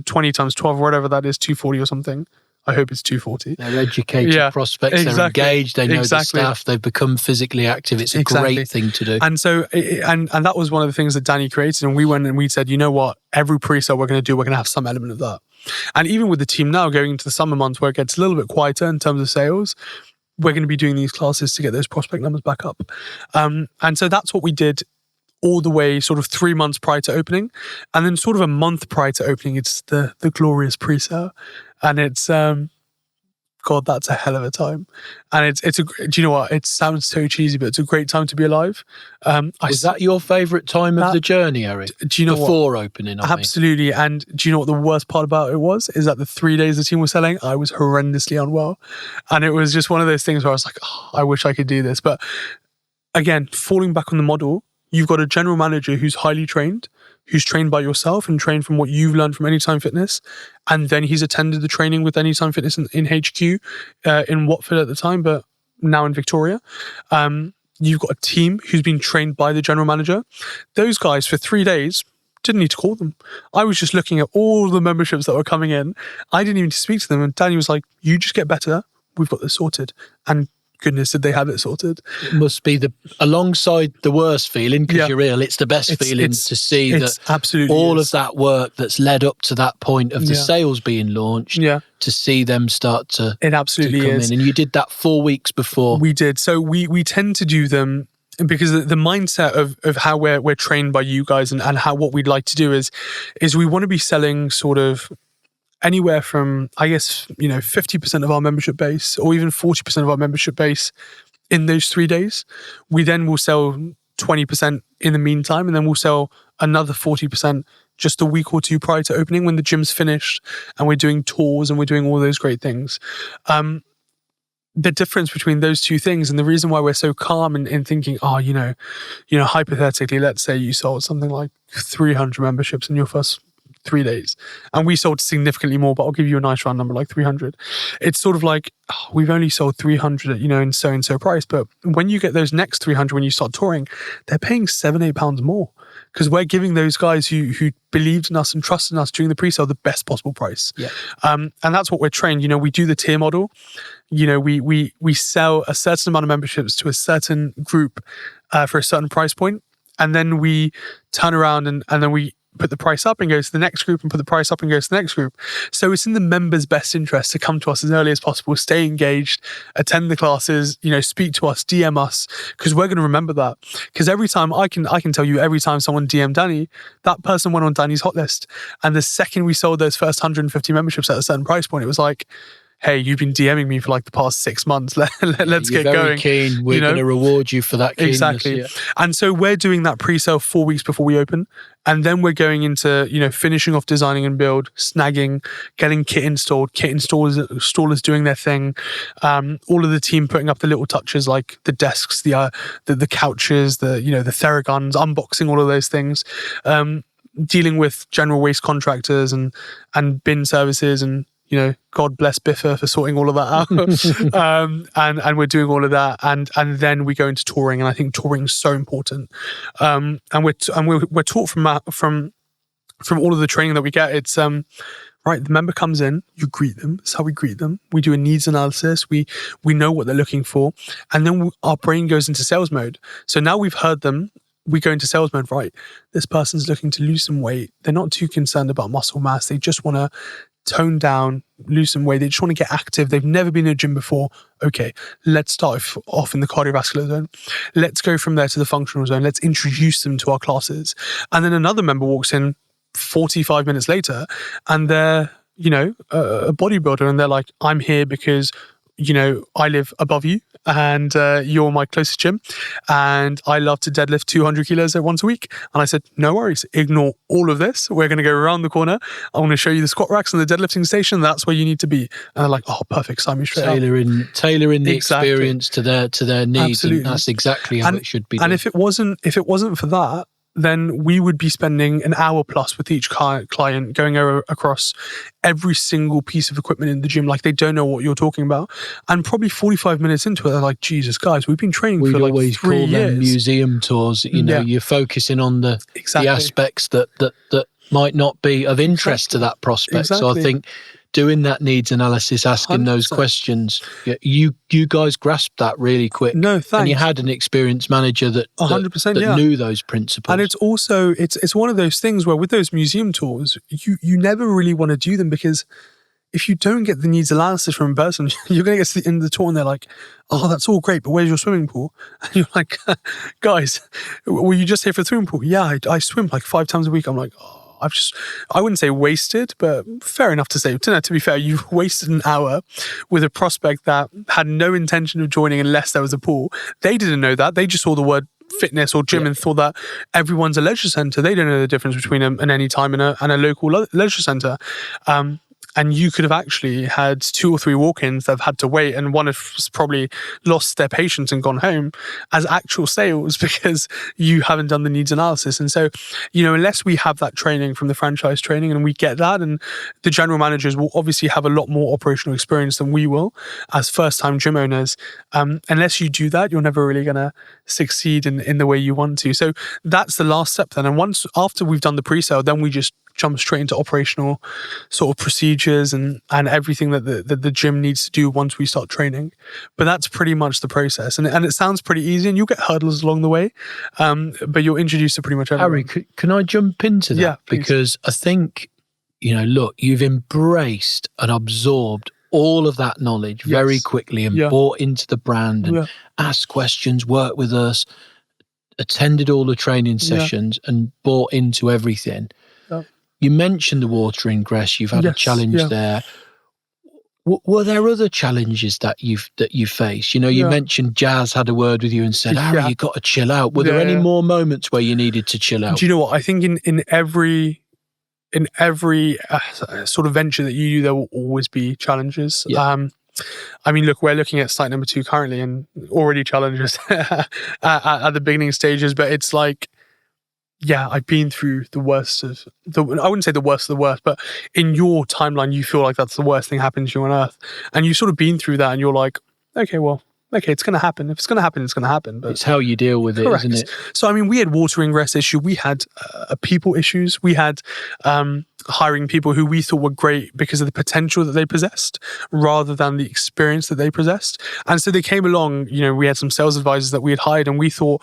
20 times 12, whatever that is, 240 or something. I hope it's 240. They're educated prospects. Exactly. They're engaged. They know the staff. They've become physically active. It's a great thing to do. And so, and that was one of the things that Danny created. And we went and we said, you know what? Every pre-sale we're going to have some element of that. And even with the team now going into the summer months where it gets a little bit quieter in terms of sales, we're going to be doing these classes to get those prospect numbers back up. And so that's what we did all the way sort of 3 months prior to opening. And then sort of a month prior to opening, it's the glorious pre-sale. And it's, God, that's a hell of a time. And do you know what? It sounds so cheesy, but it's a great time to be alive. Is that your favourite time of the journey, Aary? Do you know Before opening? Absolutely. And do you know what the worst part about it was? Is that the 3 days the team was selling, I was horrendously unwell. And it was just one of those things where I was like, oh, I wish I could do this. But again, falling back on the model, you've got a general manager who's highly trained, who's trained by yourself and trained from what you've learned from Anytime Fitness. And then he's attended the training with Anytime Fitness in HQ, in Watford at the time, but now in Victoria. You've got a team who's been trained by the general manager. Those guys for 3 days didn't need to call them. I was just looking at all the memberships that were coming in. I didn't even speak to them. And Danny was like, you just get better. We've got this sorted. And goodness, did they have it sorted? It must be alongside the worst feeling, because you're ill, it's the best feeling to see that absolutely all of that work that's led up to that point of the sales being launched, to see them start to it absolutely come is. in. And you did that 4 weeks before. We did. So we tend to do them because the mindset of how we're trained by you guys and how what we'd like to do is we want to be selling sort of anywhere from, I guess, 50% of our membership base or even 40% of our membership base in those 3 days. We then will sell 20% in the meantime, and then we'll sell another 40% just a week or two prior to opening when the gym's finished and we're doing tours and we're doing all those great things. The difference between those two things, and the reason why we're so calm in thinking, hypothetically, let's say you sold something like 300 memberships in your first 3 days, and we sold significantly more, but I'll give you a nice round number, like 300. It's sort of like, we've only sold 300, in so and so price, but when you get those next 300, when you start touring, they're paying £7-8 more, because we're giving those guys who believed in us and trusted in us during the pre-sale the best possible price. Yeah. And that's what we're trained. We do the tier model. We sell a certain amount of memberships to a certain group for a certain price point, and then we turn around and then we put the price up and go to the next group, and put the price up and go to the next group. So it's in the members' best interest to come to us as early as possible, stay engaged, attend the classes, speak to us, DM us, because we're going to remember that. Because every time I can tell you, every time someone DM'd Danny, that person went on Danny's hot list. And the second we sold those first 150 memberships at a certain price point, it was like, hey, you've been DMing me for like the past 6 months. Let's get going. Keen. We're going to reward you for that keenness. Exactly. Yeah. And so we're doing that pre-sale 4 weeks before we open. And then we're going into, finishing off designing and build, snagging, getting kit installed, installers doing their thing. All of the team putting up the little touches like the desks, the couches, the Theraguns, unboxing all of those things. Dealing with general waste contractors and bin services, and God bless Biffa for sorting all of that out. And we're doing all of that, and then we go into touring, and I think touring is so important. And we're taught from all of the training that we get. It's right. The member comes in, you greet them. That's how we greet them. We do a needs analysis. We know what they're looking for, and then our brain goes into sales mode. So now we've heard them. We go into sales mode, right? This person's looking to lose some weight. They're not too concerned about muscle mass. They just want to tone down, lose some weight. They just want to get active. They've never been in a gym before. Okay, let's start off in the cardiovascular zone. Let's go from there to the functional zone. Let's introduce them to our classes. And then another member walks in 45 minutes later, and they're, a bodybuilder, and they're like, I'm here because I live above you and you're my closest gym, and I love to deadlift 200 kilos once a week. And I said, no worries, ignore all of this. We're going to go around the corner. I want to show you the squat racks and the deadlifting station. That's where you need to be. And they're like, oh, perfect. Sign me straight up. Tailoring the experience to their needs. Absolutely. And that's exactly how it should be done. And if it wasn't for that, then we would be spending an hour plus with each client going across every single piece of equipment in the gym like they don't know what you're talking about. And probably 45 minutes into it, they're like, Jesus, guys, we've been training for like 3 years. We'd always call them museum tours. You're focusing on the aspects that might not be of interest to that prospect. Exactly. So I think doing that needs analysis, asking 100%. Those questions, you guys grasped that really quick. No, thanks. And you had an experienced manager that 100%, knew those principles. And it's also it's one of those things where with those museum tours, you never really want to do them, because if you don't get the needs analysis from a person, you're going to get to the end of the tour and they're like, oh, that's all great, but where's your swimming pool? And you're like, guys, were you just here for the swimming pool? Yeah, I swim like 5 times a week. I'm like, oh. I wouldn't say wasted, but fair enough to say. To be fair, you've wasted an hour with a prospect that had no intention of joining unless there was a pool. They didn't know that. They just saw the word fitness or gym and thought that everyone's a leisure centre. They don't know the difference between an anytime and a local leisure centre. And you could have actually had 2 or 3 walk-ins that have had to wait, and one has probably lost their patience and gone home as actual sales because you haven't done the needs analysis. And so, unless we have that training from the franchise training, and we get that, and the general managers will obviously have a lot more operational experience than we will as first-time gym owners. Unless you do that, you're never really going to succeed in the way you want to. So that's the last step then. And after we've done the pre-sale, then we just jump straight into operational sort of procedures and everything that the gym needs to do once we start training. But that's pretty much the process. And it sounds pretty easy, and you'll get hurdles along the way, but you're introduced to pretty much everyone. Aary, can I jump into that? Yeah, please. Because I think, look, you've embraced and absorbed all of that knowledge very quickly and bought into the brand and asked questions, worked with us, attended all the training sessions and bought into everything. Yeah. You mentioned the water ingress. You've had a challenge there. Were there other challenges that you faced? You know, you mentioned Jazz had a word with you and said, "Aary, you've got to chill out." Were there any more moments where you needed to chill out? Do you know what? I think in every sort of venture that you do, there will always be challenges. Yeah. I mean, look, we're looking at site number 2 currently, and already challenges at the beginning stages. But it's like, yeah, I've been through the worst of I wouldn't say the worst of the worst, but in your timeline, you feel like that's the worst thing happening to you on Earth, and you've sort of been through that, and you're like, okay, it's going to happen. If it's going to happen, it's going to happen. But it's how you deal with it, isn't it? So, I mean, we had water ingress issue. We had people issues. We had hiring people who we thought were great because of the potential that they possessed rather than the experience that they possessed. And so they came along, you know, we had some sales advisors that we had hired and we thought,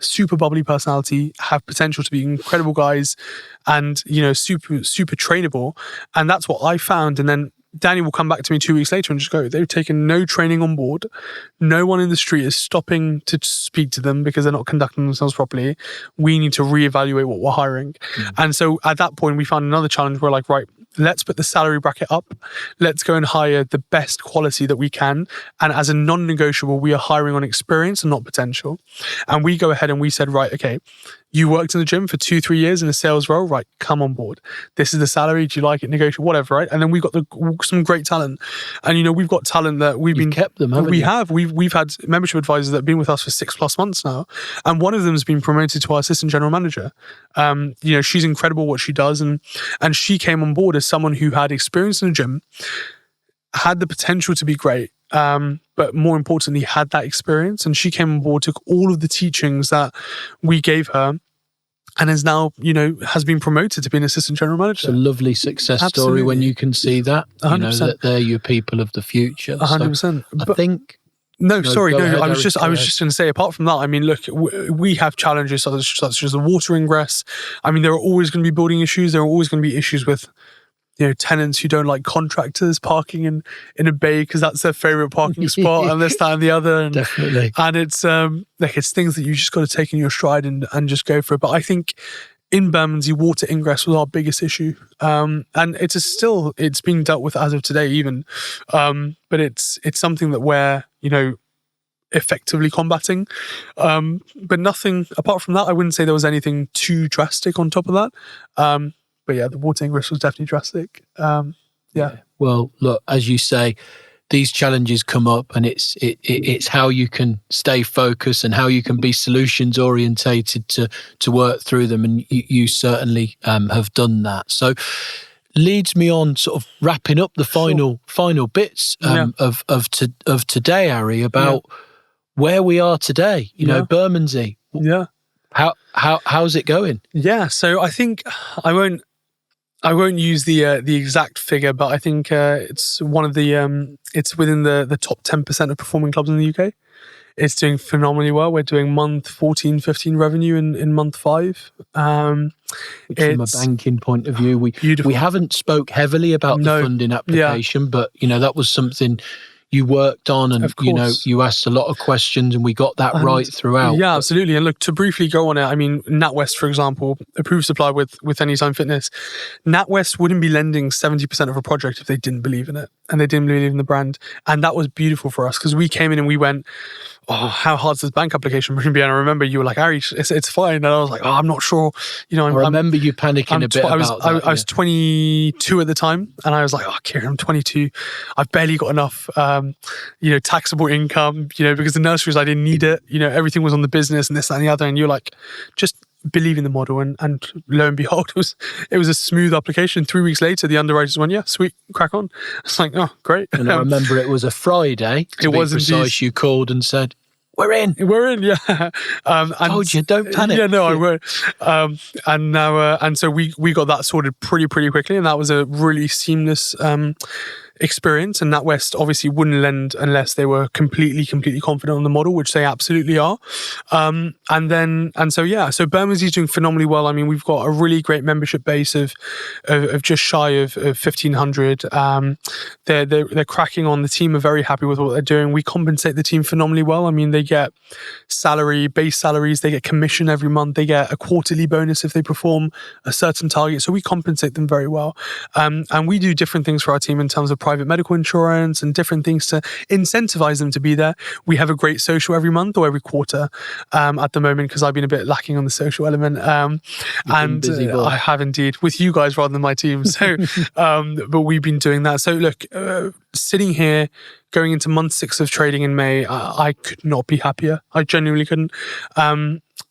super bubbly personality, have potential to be incredible guys and, you know, super trainable. And that's what I found. And then Danny will come back to me 2 weeks later and just go, they've taken no training on board. No one in the street is stopping to speak to them because they're not conducting themselves properly. We need to reevaluate what we're hiring. And so at that point, we found another challenge. We're like, right, let's put the salary bracket up. Let's go and hire the best quality that we can. And as a non-negotiable, we are hiring on experience and not potential. And we go ahead and we said, right, okay, you worked in the gym for 2-3 years in a sales role, right? Come on board. This is the salary. Do you like it? Negotiable, whatever, right? And then we've got some great talent, and you know we've got talent that You've kept them. Haven't you? We've had membership advisors that have been with us for 6+ months now, and one of them has been promoted to our assistant general manager. You know, she's incredible what she does, and she came on board as someone who had experience in the gym, had the potential to be great. But more importantly, had that experience, and she came on board, took all of the teachings that we gave her, and is now, you know, has been promoted to be an assistant general manager. It's a lovely success story when you can see that. 100%. You know, that they're your people of the future. 100%. So I think. No, sorry, ahead, I was just going to say, apart from that, I mean, look, we have challenges such as the water ingress. I mean, there are always going to be building issues. There are always going to be issues with, you know, tenants who don't like contractors parking in a bay because that's their favorite parking spot and this, that, and the other. And, definitely. And it's like it's things that you just got to take in your stride and just go for it. But I think in Bermondsey, water ingress was our biggest issue, and it's being dealt with as of today even. But it's something that we're, you know, effectively combating. But nothing apart from that. I wouldn't say there was anything too drastic on top of that. But yeah, the water ingress was definitely drastic. Yeah. Well, look, as you say, these challenges come up, and it's how you can stay focused and how you can be solutions orientated to work through them, and you certainly have done that. So, leads me on, sort of wrapping up the final bits of today, Aary, about where we are today. You know, Bermondsey. Yeah. How's it going? Yeah. So I think I won't use the exact figure, but I think it's one of the it's within the top 10% of performing clubs in the UK. It's doing phenomenally well. We're doing month 14, 15 revenue in month 5. From a banking point of view, we haven't spoke heavily about the funding application, but you know that was something you worked on, and you know you asked a lot of questions, and we got that right throughout. Yeah, absolutely. And look, to briefly go on it, I mean, NatWest, for example, approved supply with Anytime Fitness. NatWest wouldn't be lending 70% of a project if they didn't believe in it and they didn't believe in the brand. And that was beautiful for us because we came in and we went, oh, how hard's this bank application going to be? And I remember you were like, Aary, it's fine. And I was like, oh, I'm not sure. You know, I remember you panicking a bit about that. I was 22 at the time, and I was like, oh, Kieran, I'm 22. I've barely got enough, you know, taxable income, you know, because the nurseries, I didn't need it. You know, everything was on the business and this, that, and the other. And you're like, just believe in the model. And lo and behold, it was a smooth application. 3 weeks later, the underwriters went, yeah, sweet, crack on. It's like, oh, great. And I remember it was a Friday. To be precise, indeed. You called and said, We're in, yeah. And told you, don't panic. Yeah, no, I won't. And now, and so we got that sorted pretty quickly, and that was a really seamless experience, and NatWest obviously wouldn't lend unless they were completely confident on the model, which they absolutely are. So Bermondsey's doing phenomenally well. I mean, we've got a really great membership base of just shy of 1,500. They're cracking on. The team are very happy with what they're doing. We compensate the team phenomenally well. I mean, they get base salaries, they get commission every month, they get a quarterly bonus if they perform a certain target. So we compensate them very well. And we do different things for our team in terms of private medical insurance and different things to incentivize them to be there. We have a great social every month or every quarter at the moment, because I've been a bit lacking on the social element. I have indeed, with you guys rather than my team. So, but we've been doing that. So look, sitting here, going into month 6 of trading in May, I could not be happier. I genuinely couldn't.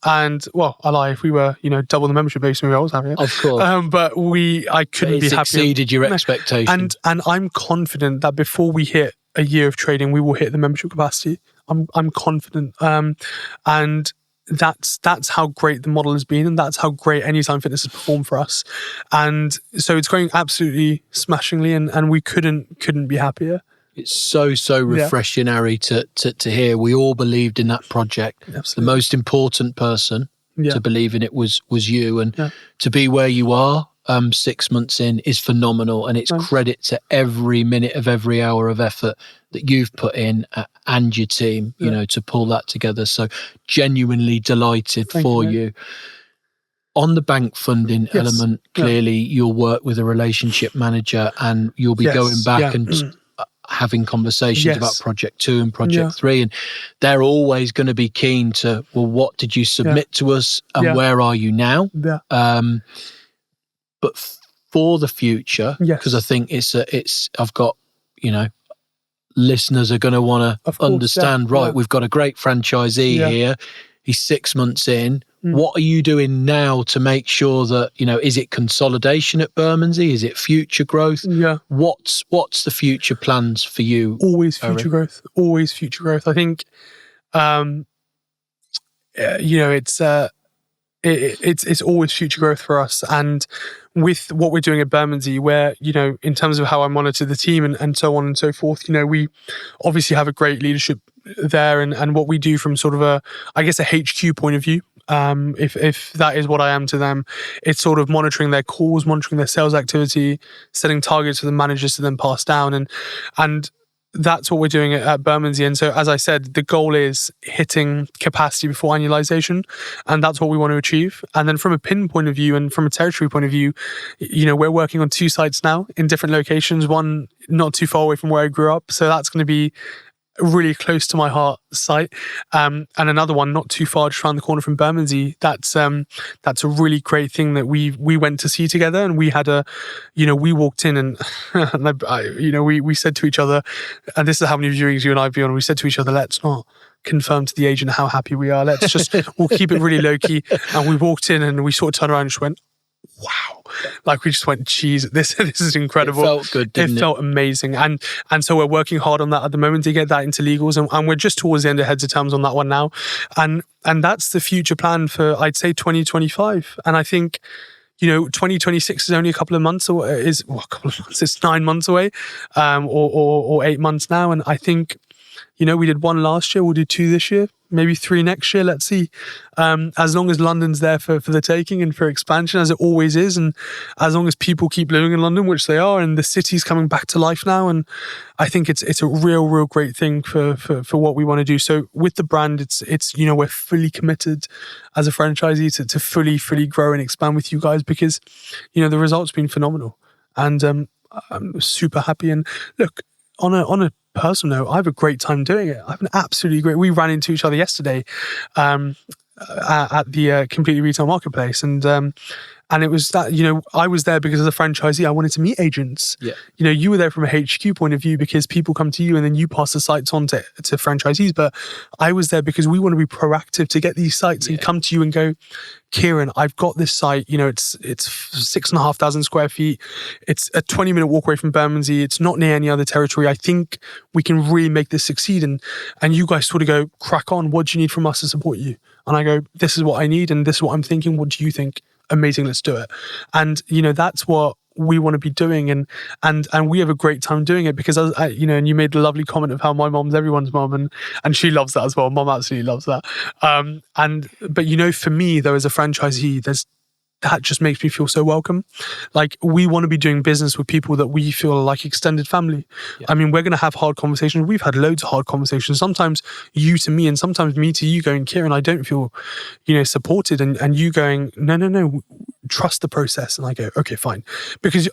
And well, I lie. If we were, double the membership base, maybe I was happier. Of course. I couldn't be happier. Exceeded your expectations. And I'm confident that before we hit a year of trading, we will hit the membership capacity. I'm confident. And that's how great the model has been, and that's how great Anytime Fitness has performed for us. And so it's going absolutely smashingly, and we couldn't be happier. It's so refreshing, Aary, to hear. We all believed in that project. Absolutely. The most important person to believe in it was you, and to be where you are 6 months in is phenomenal, and it's credit to every minute of every hour of effort that you've put in and your team, to pull that together. So genuinely delighted for you. On the bank funding element, clearly you'll work with a relationship manager, and you'll be going back and having conversations about Project 2 and Project 3, and they're always going to be keen to, well, what did you submit to us, and where are you now? But for the future, because I think I've got, listeners are going to want to understand, we've got a great franchisee here. He's 6 months in. What are you doing now to make sure that, is it consolidation at Bermondsey? Is it future growth? What's the future plans for you? Always future growth. Always future growth. I think, it's always future growth for us. And with what we're doing at Bermondsey, where, in terms of how I monitor the team and so on and so forth, we obviously have a great leadership there, and what we do from sort of a HQ point of view, if that is what I am to them, it's sort of monitoring their calls, monitoring their sales activity, setting targets for the managers to then pass down, and that's what we're doing at Bermondsey. And so, as I said, the goal is hitting capacity before annualization, and that's what we want to achieve. And then from a PIN point of view and from a territory point of view, we're working on 2 sites now in different locations, one not too far away from where I grew up. So that's going to be really close to my heart site, and another one not too far, just around the corner from Bermondsey. That's a really great thing that we went to see together, and we had we walked in and, we said to each other, and this is how many viewings you and I have been on, we said to each other, let's not confirm to the agent how happy we are, let's just we'll keep it really low key. And we walked in and we sort of turned around and just went, wow. Like, we just went, geez, this is incredible. It felt good, didn't it? It felt amazing. And so we're working hard on that at the moment to get that into legals, and we're just towards the end of heads of terms on that one now. And that's the future plan for, I'd say, 2025. And I think, 2026 is only a couple of months away, it's 9 months away, or 8 months now. And I think, we did 1 last year, we'll do 2 this year, maybe 3 next year, let's see. As long as London's there for the taking and for expansion, as it always is, and as long as people keep living in London, which they are, and the city's coming back to life now, and I think it's a real great thing for what we want to do. So with the brand, it's we're fully committed as a franchisee to fully grow and expand with you guys, because the results been phenomenal, and I'm super happy. And look, on a personal note, I have a great time doing it. I have an absolutely great. We ran into each other yesterday at the Completely Retail Marketplace, and it was that I was there because as a franchisee, I wanted to meet agents. You were there from a HQ point of view because people come to you and then you pass the sites on to franchisees. But I was there because we want to be proactive to get these sites and come to you and go, Kieran, I've got this site, it's 6,500 square feet. It's a 20-minute walk away from Bermondsey. It's not near any other territory. I think we can really make this succeed. And you guys sort of go, crack on. What do you need from us to support you? And I go, this is what I need, and this is what I'm thinking. What do you think? Amazing, let's do it. And that's what we want to be doing, and we have a great time doing it, because and you made the lovely comment of how my mom's everyone's mom, and she loves that as well. Mom absolutely loves that. But for me, though, as a franchisee, that just makes me feel so welcome. Like, we want to be doing business with people that we feel are like extended family. Yeah. I mean, we're going to have hard conversations. We've had loads of hard conversations. Sometimes you to me, and sometimes me to you, going, Kieran, I don't feel, supported. And you going, no, trust the process. And I go, okay, fine. Because,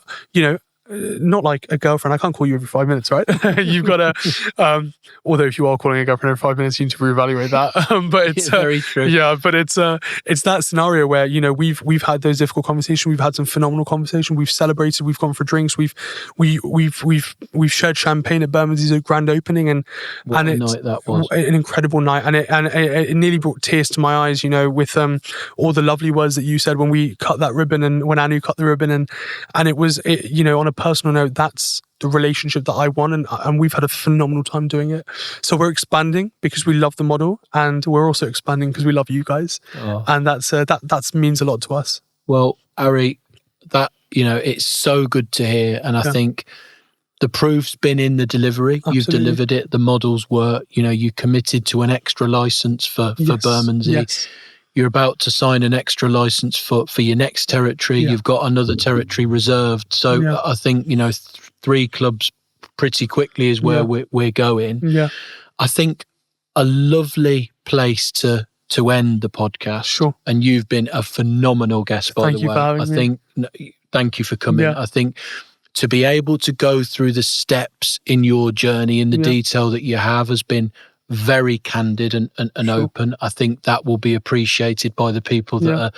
not like a girlfriend. I can't call you every 5 minutes, right? You've got to, although if you are calling a girlfriend every 5 minutes, you need to reevaluate that. But it's very true. Yeah, but it's that scenario where, we've had those difficult conversations. We've had some phenomenal conversations. We've celebrated. We've gone for drinks. We've shared champagne at Bermondsey's grand opening, and what and a it's night that was. An incredible night, and it nearly brought tears to my eyes. With all the lovely words that you said when we cut that ribbon, and when Anu cut the ribbon, and it was on a personal note, that's the relationship that I want, and we've had a phenomenal time doing it. So we're expanding because we love the model, and we're also expanding because we love you guys, and that means a lot to us. Well, Aary, that it's so good to hear, and I think the proof's been in the delivery. Absolutely. You've delivered it. The models were, you committed to an extra license for Bermondsey. Yes. You're about to sign an extra license for your next territory. Yeah. You've got another territory reserved. So I think, 3 clubs pretty quickly is where we're going. Yeah. I think a lovely place to end the podcast. Sure. And you've been a phenomenal guest, by the way. Thank you for coming. Yeah. I think to be able to go through the steps in your journey in the detail that you have has been very candid and open. I think that will be appreciated by the people that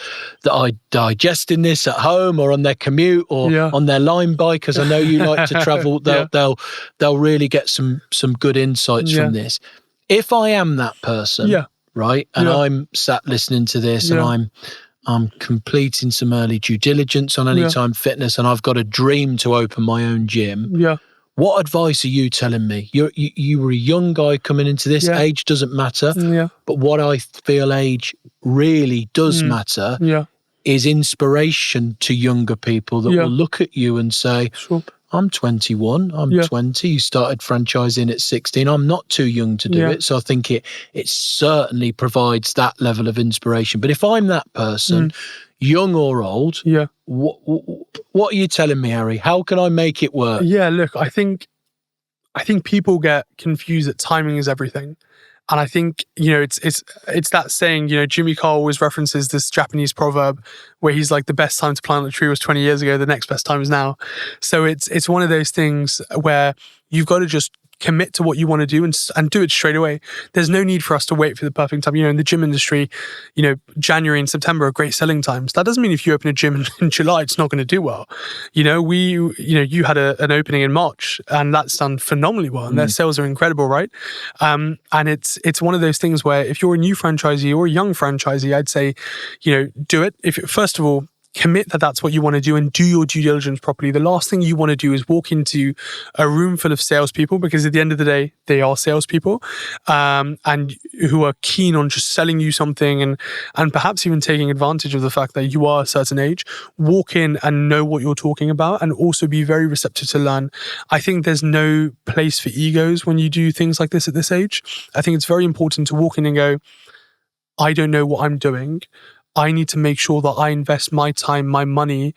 are digesting this at home or on their commute or on their line bike, because I know you like to travel. They'll really get some good insights from this. If I am that person, right, and I'm sat listening to this and I'm completing some early due diligence on Anytime Fitness, and I've got a dream to open my own gym. Yeah. What advice are you telling me? You were a young guy coming into this. Age doesn't matter. Yeah. But what I feel age really does matter is inspiration to younger people that will look at you and say, I'm 21, I'm 20, you started franchising at 16. I'm not too young to do it. So I think it certainly provides that level of inspiration. But if I'm that person, young or old, what are you telling me, Aary? How can I make it work? Yeah, look, I think people get confused that timing is everything. And I think, it's that saying, Jimmy Carr always references this Japanese proverb where he's like, the best time to plant a tree was 20 years ago, the next best time is now. So it's one of those things where you've got to just commit to what you want to do and do it straight away. There's no need for us to wait for the perfect time. In the gym industry, January and September are great selling times. That doesn't mean if you open a gym in July, it's not going to do well. You had an opening in March and that's done phenomenally well, and their sales are incredible, right? And it's one of those things where if you're a new franchisee or a young franchisee, I'd say, do it. First of all, commit that that's what you want to do and do your due diligence properly. The last thing you want to do is walk into a room full of salespeople, because at the end of the day, they are salespeople, and who are keen on just selling you something and perhaps even taking advantage of the fact that you are a certain age. Walk in and know what you're talking about, and also be very receptive to learn. I think there's no place for egos when you do things like this at this age. I think it's very important to walk in and go, I don't know what I'm doing. I need to make sure that I invest my time, my money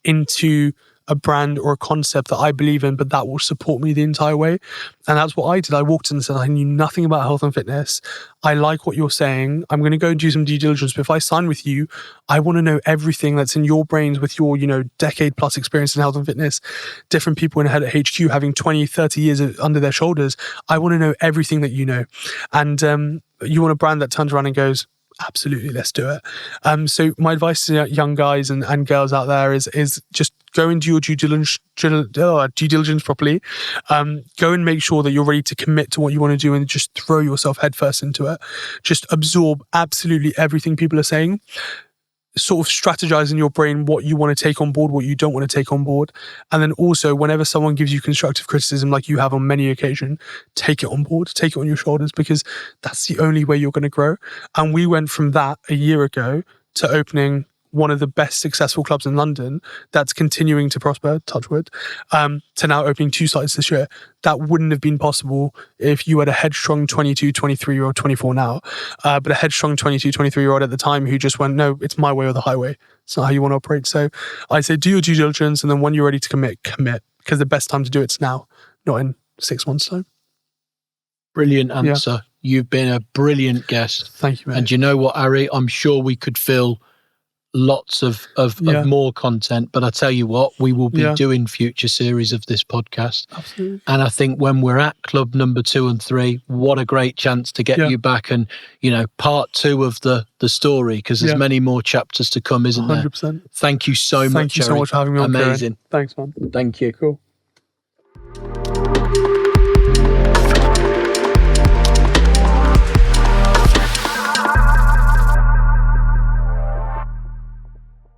into a brand or a concept that I believe in, but that will support me the entire way. And that's what I did. I walked in and said, I knew nothing about health and fitness. I like what you're saying. I'm going to go and do some due diligence. But if I sign with you, I want to know everything that's in your brains with your, decade plus experience in health and fitness, different people in head at HQ having 20, 30 years under their shoulders. I want to know everything that you know. And you want a brand that turns around and goes, absolutely, let's do it. So my advice to young guys and girls out there is just go and do your due diligence properly. Go and make sure that you're ready to commit to what you want to do and just throw yourself headfirst into it. Just absorb absolutely everything people are saying. Sort of strategize in your brain what you want to take on board, what you don't want to take on board. And then also, whenever someone gives you constructive criticism, like you have on many occasions, take it on board, take it on your shoulders, because that's the only way you're going to grow. And we went from that a year ago to opening one of the best successful clubs in London that's continuing to prosper, touch wood, to now opening 2 sites this year. That wouldn't have been possible if you had a headstrong 22, 23-year-old, 24 now, but a headstrong 22, 23-year-old at the time who just went, no, it's my way or the highway. It's not how you want to operate. So I say do your due diligence, and then when you're ready to commit, because the best time to do it's now, not in 6 months' time. Brilliant answer. Yeah. You've been a brilliant guest. Thank you, mate. And you know what, Aary? I'm sure we could fill lots of more content, but I tell you what, we will be doing future series of this podcast. Absolutely. And I think when we're at club number 2 and 3, what a great chance to get you back and, part 2 of the story, because there's many more chapters to come, isn't 100%. There? Thank you so much. Thank you so much for having me on. Amazing. Karen. Thanks, man. Thank you. Cool.